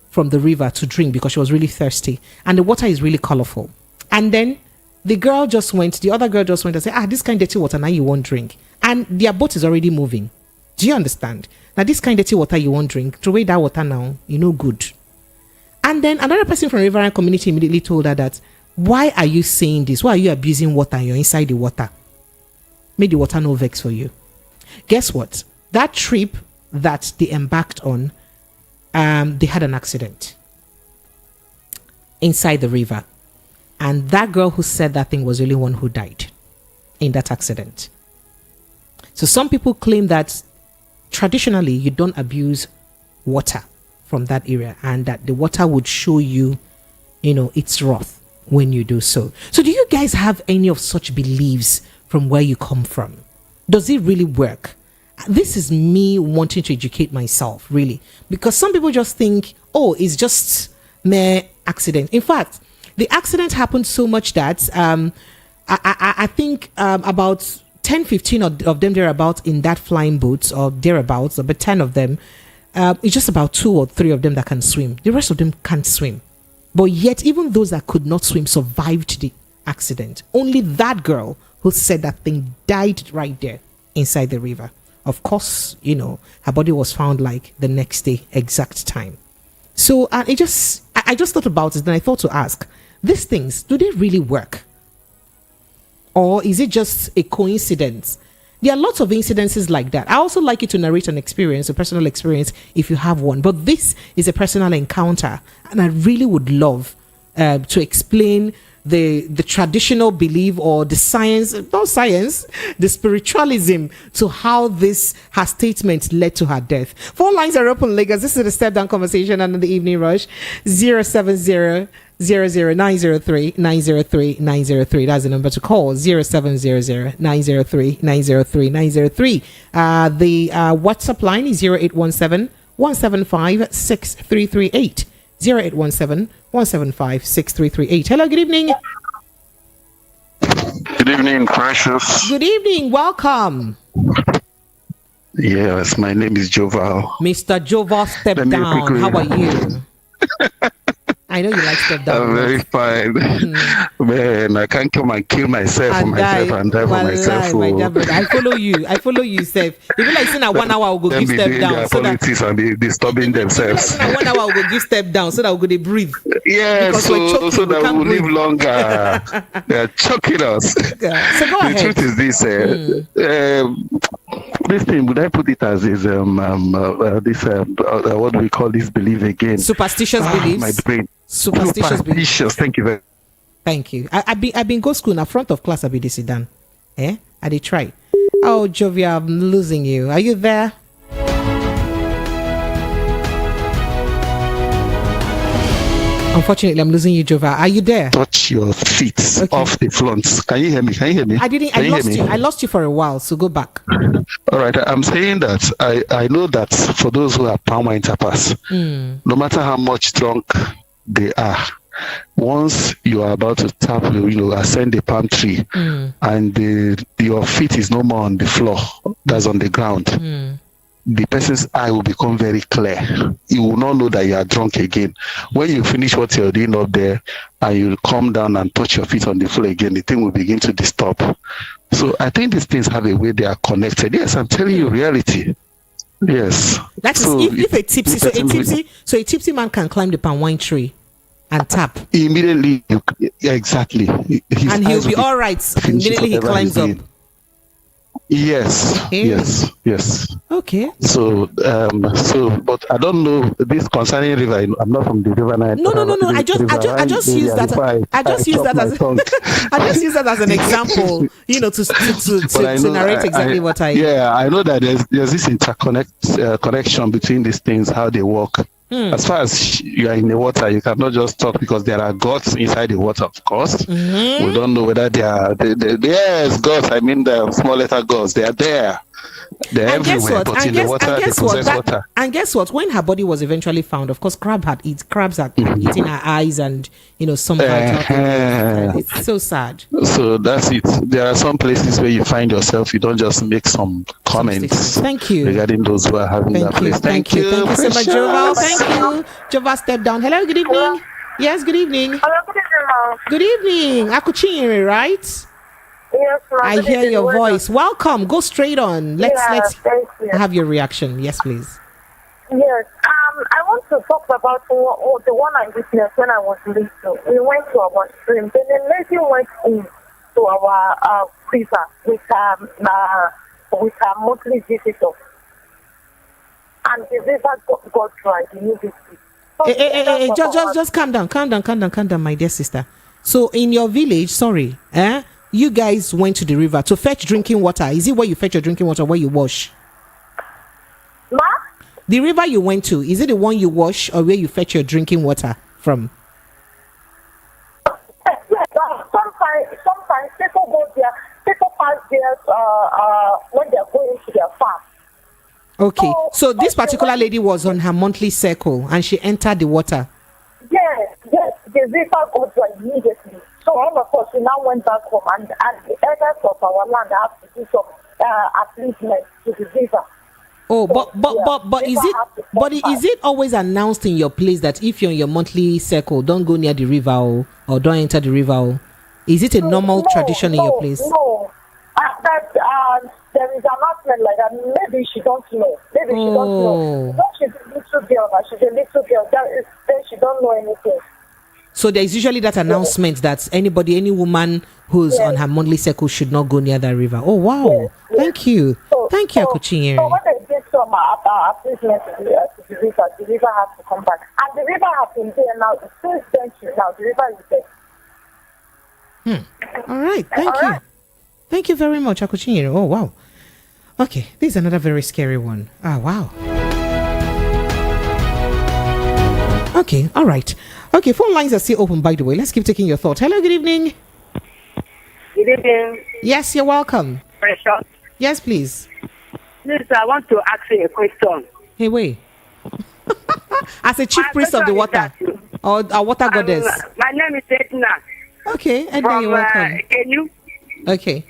from the river to drink because she was really thirsty. And the water is really colorful. And then the other girl just went and said, this kind of dirty water now you won't drink. And their boat is already moving. Do you understand? Now this kind of dirty water you won't drink. Throw away that water now. You know good. And then another person from Riverine community immediately told her that, why are you saying this? Why are you abusing water? You're inside the water. Make the water no vex for you. Guess what? That trip that they embarked on, they had an accident inside the river. And that girl who said that thing was the only one who died in that accident. So some people claim that traditionally you don't abuse water from that area, and that the water would show you, its wrath when you do so. So do you guys have any of such beliefs from where you come from? Does it really work? This is me wanting to educate myself, really, because some people just think, it's just mere accident. In fact, the accident happened so much that I think about 10, 15 of them thereabouts in that flying boat, or thereabouts, about 10 of them, it's just about 2 or 3 of them that can swim. The rest of them can't swim. But yet, even those that could not swim survived the accident. Only that girl who said that thing died right there inside the river. Of course, her body was found like the next day, exact time. So I just thought about it, and I thought to ask, these things, do they really work? Or is it just a coincidence? There are lots of incidences like that. I also like you to narrate an experience, a personal experience, if you have one. But this is a personal encounter, and I really would love to explain the traditional belief, or the the spiritualism to how her statement led to her death. Phone lines are open, Lagos. This is the Step Down Conversation under the Evening Rush. 070-903-903-903. That's the number to call. 0700-903-903-903. The WhatsApp line is 0817-175-6338. 0817-175-6338. Hello, good evening. Good evening, Precious. Good evening, welcome. Yes, my name is Joval. Mr. Joval, Step Down. How are you? I know you like Step Down. I'm very fine. Man, I can't come and kill myself and die for myself. I follow you, Seth. Even like saying 1 hour I'll go give Step Down. So politics and be disturbing themselves. 1 hour I'll go give Step Down so that we'll go to breathe. Yeah, so that we'll live longer. They're choking us. So go ahead. The truth is this. This thing, would I put it as what do we call this belief again? Superstitious beliefs. My brain. Superstitious beliefs. Thank you very much. Thank you. I've been go school in front of class. I be this done. I did try. Oh, Jovia, I'm losing you. Are you there? Unfortunately, I'm losing you, Jova. Are you there? Touch your feet off the front. Can you hear me? I lost you for a while, so go back. All right. I'm saying that I know that for those who are palm wine tappers, no matter how much drunk they are, once you are about to tap, ascend the palm tree, and your feet is no more on the floor, that's on the ground. The person's eye will become very clear. You will not know that you are drunk again. When you finish what you're doing up there and you come down and touch your feet on the floor again, the thing will begin to disturb. So I think these things have a way they are connected. Yes, I'm telling you reality. Yes. That is if a tipsy man can climb the palm wine tree and tap. Immediately, exactly. And he'll be all right. Immediately he climbs up. Yes, okay. yes. Okay. So, but I don't know this concerning river. I'm not from the river. No. I just use that. I just use that as an example. To narrate exactly what I. Yeah, I know that there's this connection between these things, how they work. As far as you are in the water, you cannot just talk because there are gods inside the water, of course. We don't know whether they are. Yes, gods. I mean the small letter gods. They are there. They're everywhere, but in the water, they possess water. And guess what? When her body was eventually found, of course, crabs had eaten her eyes and, some vital things. It's so sad. So that's it. There are some places where you find yourself, you don't just make some comments. Thank you. Regarding those who are having that place. Thank you so much, Joval. Thank you. Joval, Step Down. Hello, good evening. Yes, good evening. Hello, good evening, ma'am. Good evening. Akuchinyere, right? Yes, ma'am. I hear your voice. Welcome. Go straight on. Let's thank you. have your reaction. Yes, please. Yes. I want to talk about the one I witnessed when I was little. We went to our stream. Then the lady went in to our river with her monthly visitor. And the river got dry immediately. Just calm down, my dear sister. So in your village, you guys went to the river to fetch drinking water. Is it where you fetch your drinking water, where you wash? Ma? The river you went to, is it the one you wash or where you fetch your drinking water from? Sometimes people go there, people pass there when they're going to their farm. Okay, so this particular lady was on her monthly circle and she entered the water. Yes, the river got dry immediately. So all of us, we now went back home and the elders of our land have to do some upliftment to the river. Oh, but is it always announced in your place that if you're in your monthly circle, don't go near the river or don't enter the river? Is it a normal tradition in your place? No. There is an announcement like that. Maybe she don't know. She don't know. No, she's a little girl. She's a little girl. Then she don't know anything. So there is usually that announcement that any woman who's on her monthly circle should not go near that river. Oh, wow. Yes. Thank you. Thank you, Akuchinyere. So when they did some upliftment to the river has to come back. And the river has been there now. Since then, the river is there. All right. Thank you. Right. Thank you very much, Akuchinyere. Oh, wow. Okay, this is another very scary one. Ah, wow. Okay, all right. Okay, phone lines are still open, by the way. Let's keep taking your thoughts. Hello, good evening. Good evening. Yes, you're welcome. Precious. Yes, please. Please, I want to ask you a question. Hey, wait. As a chief priest of the water or a water goddess? My name is Edna. Okay, Edna, you're welcome. Kenu. Okay.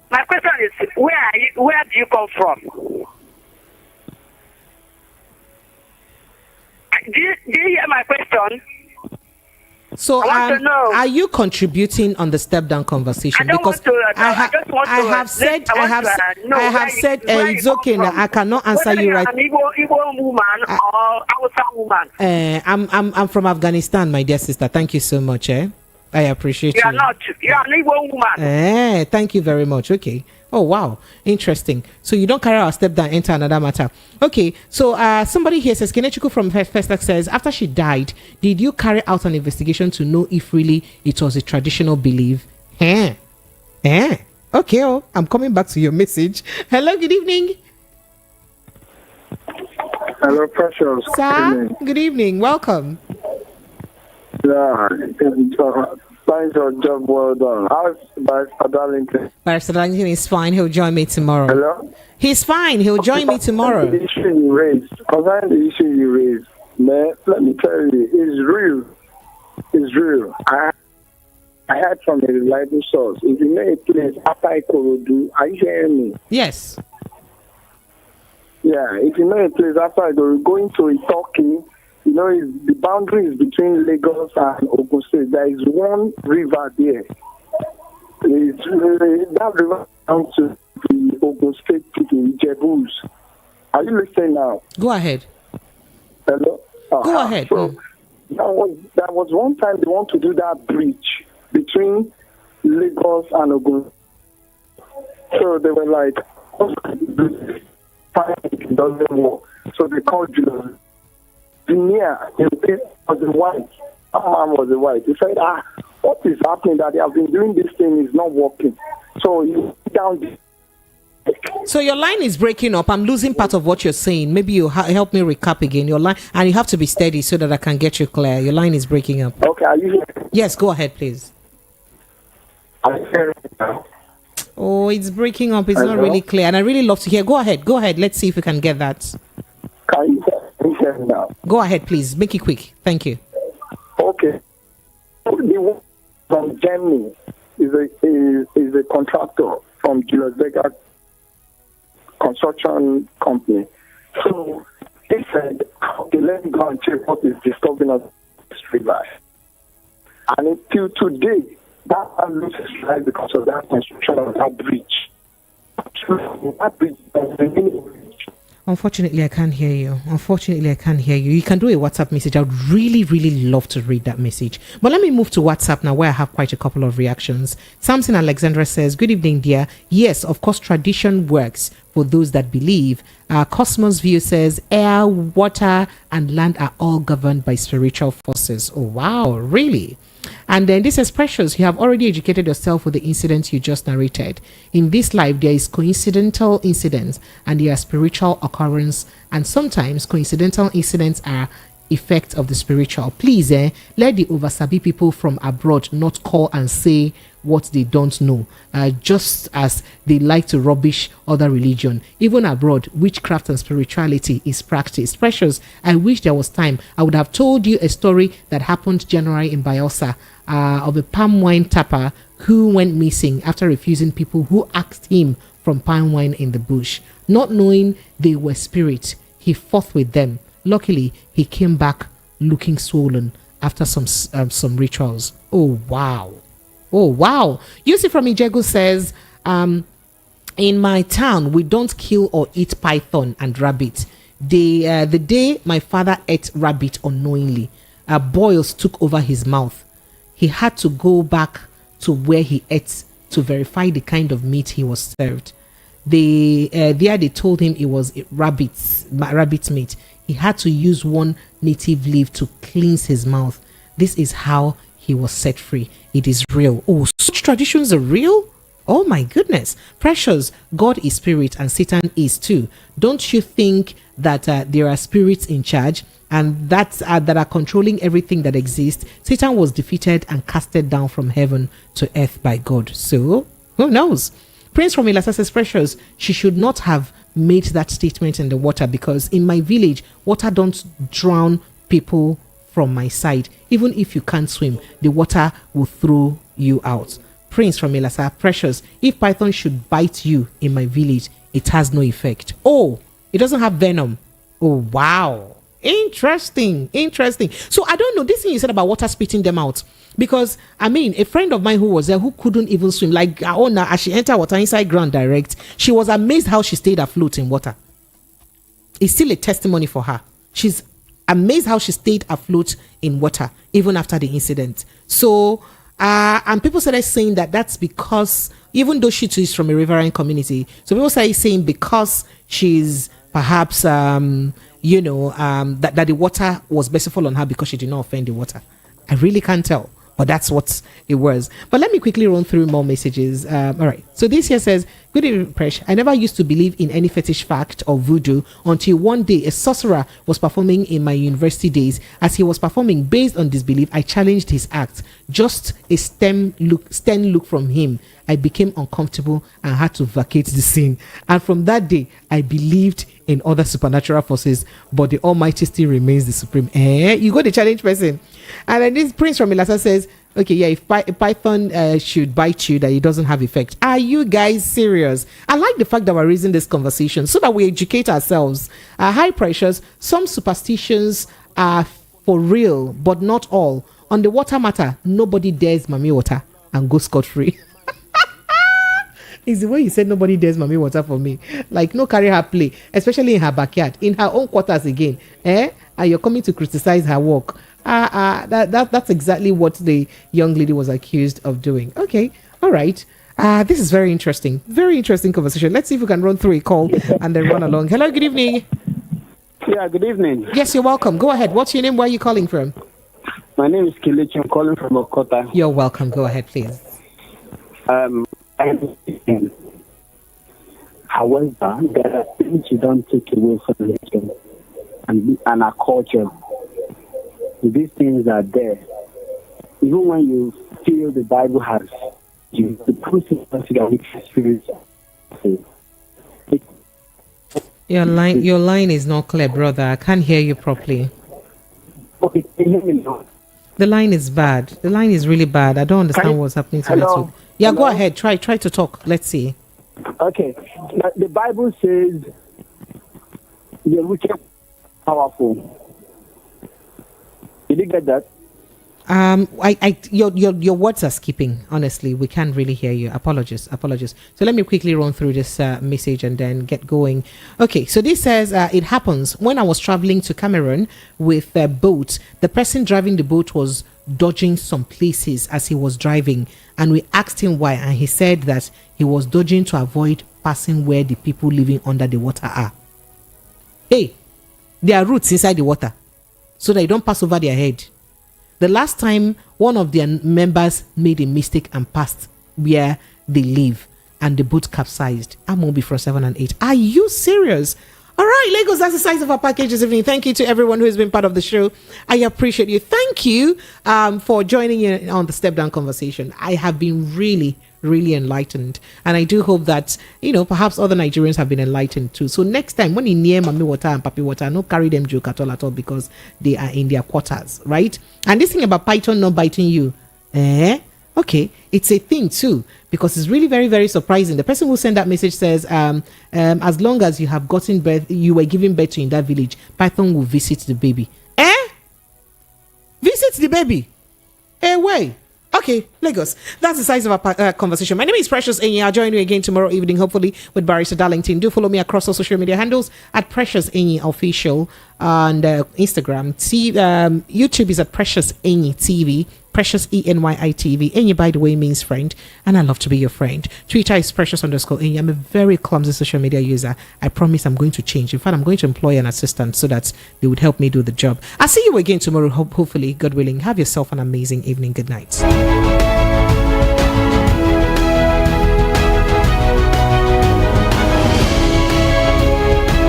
My question is, where do you come from? Do you hear my question? So are you contributing on the step down conversation? Because I have said it's okay now. I cannot answer you right. An Igbo woman or Hausa woman. I'm from Afghanistan, my dear sister. Thank you so much. I appreciate you. You are not. You are an Igbo woman. Thank you very much. Okay. Oh, wow. Interesting. So you don't carry out a step down, enter another matter. Okay. So somebody here says, Kenechuku from Festac says, after she died, did you carry out an investigation to know if really it was a traditional belief? Okay. Oh, I'm coming back to your message. Hello, good evening. Hello, Precious. Sir, good evening. Welcome. Yeah, thanks for your job, well done. How's Barrister Darlington? Barrister Darlington is fine. He'll join me tomorrow. Hello? He's fine. He'll join me tomorrow. The issue you raised, man, let me tell you, it's real. It's real. I heard from a reliable source. If you know a place after Ikorodu, are you hearing me? Yes. Yeah, if you know a place after Ikorodu, going to Itoki, you know, the boundary is between Lagos and Ogun State. There is one river there. That river comes to the Ogun State people, Jebus. Are you listening now? Go ahead. Hello? Go ahead. So that was one time they want to do that bridge between Lagos and Ogun. So they were like, it doesn't work. So they called Julius. Veneer, was a white. That man was a white. He said, what is happening that they have been doing this thing is not working. So he went down. So your line is breaking up. I'm losing part of what you're saying. Maybe you help me recap again. Your line, and you have to be steady so that I can get you clear. Your line is breaking up. Okay, are you here? Yes, go ahead, please. I'm hearing now. Oh, it's breaking up. It's not really clear. And I really love to hear. Go ahead. Let's see if we can get that. Can you hear me now? Go ahead, please. Make it quick. Thank you. Okay. The one from Germany is a contractor from Julius Berger construction company. So they said, okay, let me go and check what is disturbing us this river. And until today, that man loses his life because of that construction of that bridge. That bridge has remained. Unfortunately, I can't hear you. You can do a WhatsApp message. I would really, really love to read that message. But let me move to WhatsApp now, where I have quite a couple of reactions. Samson Alexandra says, good evening, dear. Yes, of course, tradition works for those that believe. Cosmos View says, air, water, and land are all governed by spiritual forces. Oh, wow, really? And then this is Precious. You have already educated yourself with the incidents you just narrated. In this life, there is coincidental incidents and there are spiritual occurrence. And sometimes coincidental incidents are effect of the spiritual. Please, let the oversabi people from abroad not call and say what they don't know, just as they like to rubbish other religion. Even abroad, witchcraft and spirituality is practiced. Precious, I wish there was time. I would have told you a story that happened January in Bayelsa, of a palm wine tapper who went missing after refusing people who asked him from palm wine in the bush. Not knowing they were spirits, he fought with them. Luckily, he came back looking swollen after some rituals. Oh, wow. Oh, wow. Yusuf from Ijegu says, in my town, we don't kill or eat python and rabbit. The day my father ate rabbit unknowingly, boils took over his mouth. He had to go back to where he ate to verify the kind of meat he was served. They told him it was rabbit meat. He had to use one native leaf to cleanse his mouth. This is how he was set free. It is real. Oh, such traditions are real? Oh my goodness. Precious, God is spirit and Satan is too. Don't you think that there are spirits in charge and that are controlling everything that exists? Satan was defeated and casted down from heaven to earth by God. So, who knows? Prince from Ilasa says, Precious, she should not have made that statement in the water because in my village, water don't drown people from my side. Even if you can't swim, the water will throw you out. Prince from Ilasa, Precious, if python should bite you in my village, it has no effect. Oh, it doesn't have venom. Oh, wow. Interesting. So I don't know this thing you said about water spitting them out. Because, I mean, a friend of mine who was there who couldn't even swim, like Aona, as she entered water inside ground direct, she was amazed how she stayed afloat in water. It's still a testimony for her. She's amazed how she stayed afloat in water, even after the incident. So, and people started saying that that's because, even though she too is from a riverine community, so people started saying because she's perhaps, that the water was merciful on her because she did not offend the water. I really can't tell. But that's what it was. But let me quickly run through more messages. All right. So this here says, good evening, Presh. I never used to believe in any fetish fact or voodoo until one day a sorcerer was performing in my university days. As he was performing, based on disbelief, I challenged his act. Just a stern look from him. I became uncomfortable and had to vacate the scene. And from that day, I believed in other supernatural forces, but the Almighty still remains the supreme. You got the challenge person. And then this Prince from Ilasa says, okay, yeah, if python should bite you, that it doesn't have effect. Are you guys serious? I like the fact that we're raising this conversation so that we educate ourselves. High pressures, some superstitions are for real, but not all. On the water matter, nobody dares Mami water and go scot-free. Is the way you said nobody dares Mami water for me. Like, no carry her play, especially in her backyard, in her own quarters again. And you're coming to criticize her work. That's exactly what the young lady was accused of doing. Okay, all right. This is very interesting. Very interesting conversation. Let's see if we can run through a call and then run along. Hello, good evening. Yeah, good evening. Yes, you're welcome. Go ahead. What's your name? Where are you calling from? My name is Kelechi. I'm calling from Okota. You're welcome. Go ahead, please. However, there are things you don't take away from religion and our culture. These things are there. Even when you feel the Bible has you, the person consider which spirits. Your line is not clear, brother. I can't hear you properly. Okay, can you hear me now? The line is bad. The line is really bad. I don't understand what's happening to you. Yeah, Hello? Go ahead. Try to talk. Let's see. Okay. Now, the Bible says the wicked powerful. Did you get that? Your words are skipping. Honestly, we can't really hear you. Apologies. So let me quickly run through this message and then get going. Okay, so this says it happens when I was traveling to Cameroon with a boat. The person driving the boat was dodging some places as he was driving, and we asked him why, and he said that he was dodging to avoid passing where the people living under the water are. Hey, there are roots inside the water, so they don't pass over their head. The last time one of their members made a mistake and passed where they live, and the boat capsized. I'm Mobi from 7 and 8. Are you serious? All right, Lagos, that's the size of our package this evening. Thank you to everyone who has been part of the show. I appreciate you. Thank you for joining in on the Step Down conversation. I have been really enlightened, and I do hope that perhaps other Nigerians have been enlightened too. So next time when you near Mami Water and Papi Water, no carry them joke at all because they are in their quarters, right? And this thing about Python not biting you, okay, it's a thing too, because it's really very, very surprising. The person who sent that message says, as long as you have gotten birth, you were giving birth to in that village, Python will visit the baby. Visit the baby? Way. Okay, Lagos. That's the size of our conversation. My name is Precious Enyi. I'll join you again tomorrow evening, hopefully, with Barrister Darlington. Do follow me across all social media handles at Precious Enyi Official and Instagram. YouTube is at Precious Enyi TV. Precious ENYI TV. Enyi, by the way, means friend, and I love to be your friend. Twitter is Precious_Enyi. I'm a very clumsy social media user. I promise I'm going to change. In fact, I'm going to employ an assistant so that they would help me do the job. I'll see you again tomorrow, hopefully, God willing. Have yourself an amazing evening. Good night.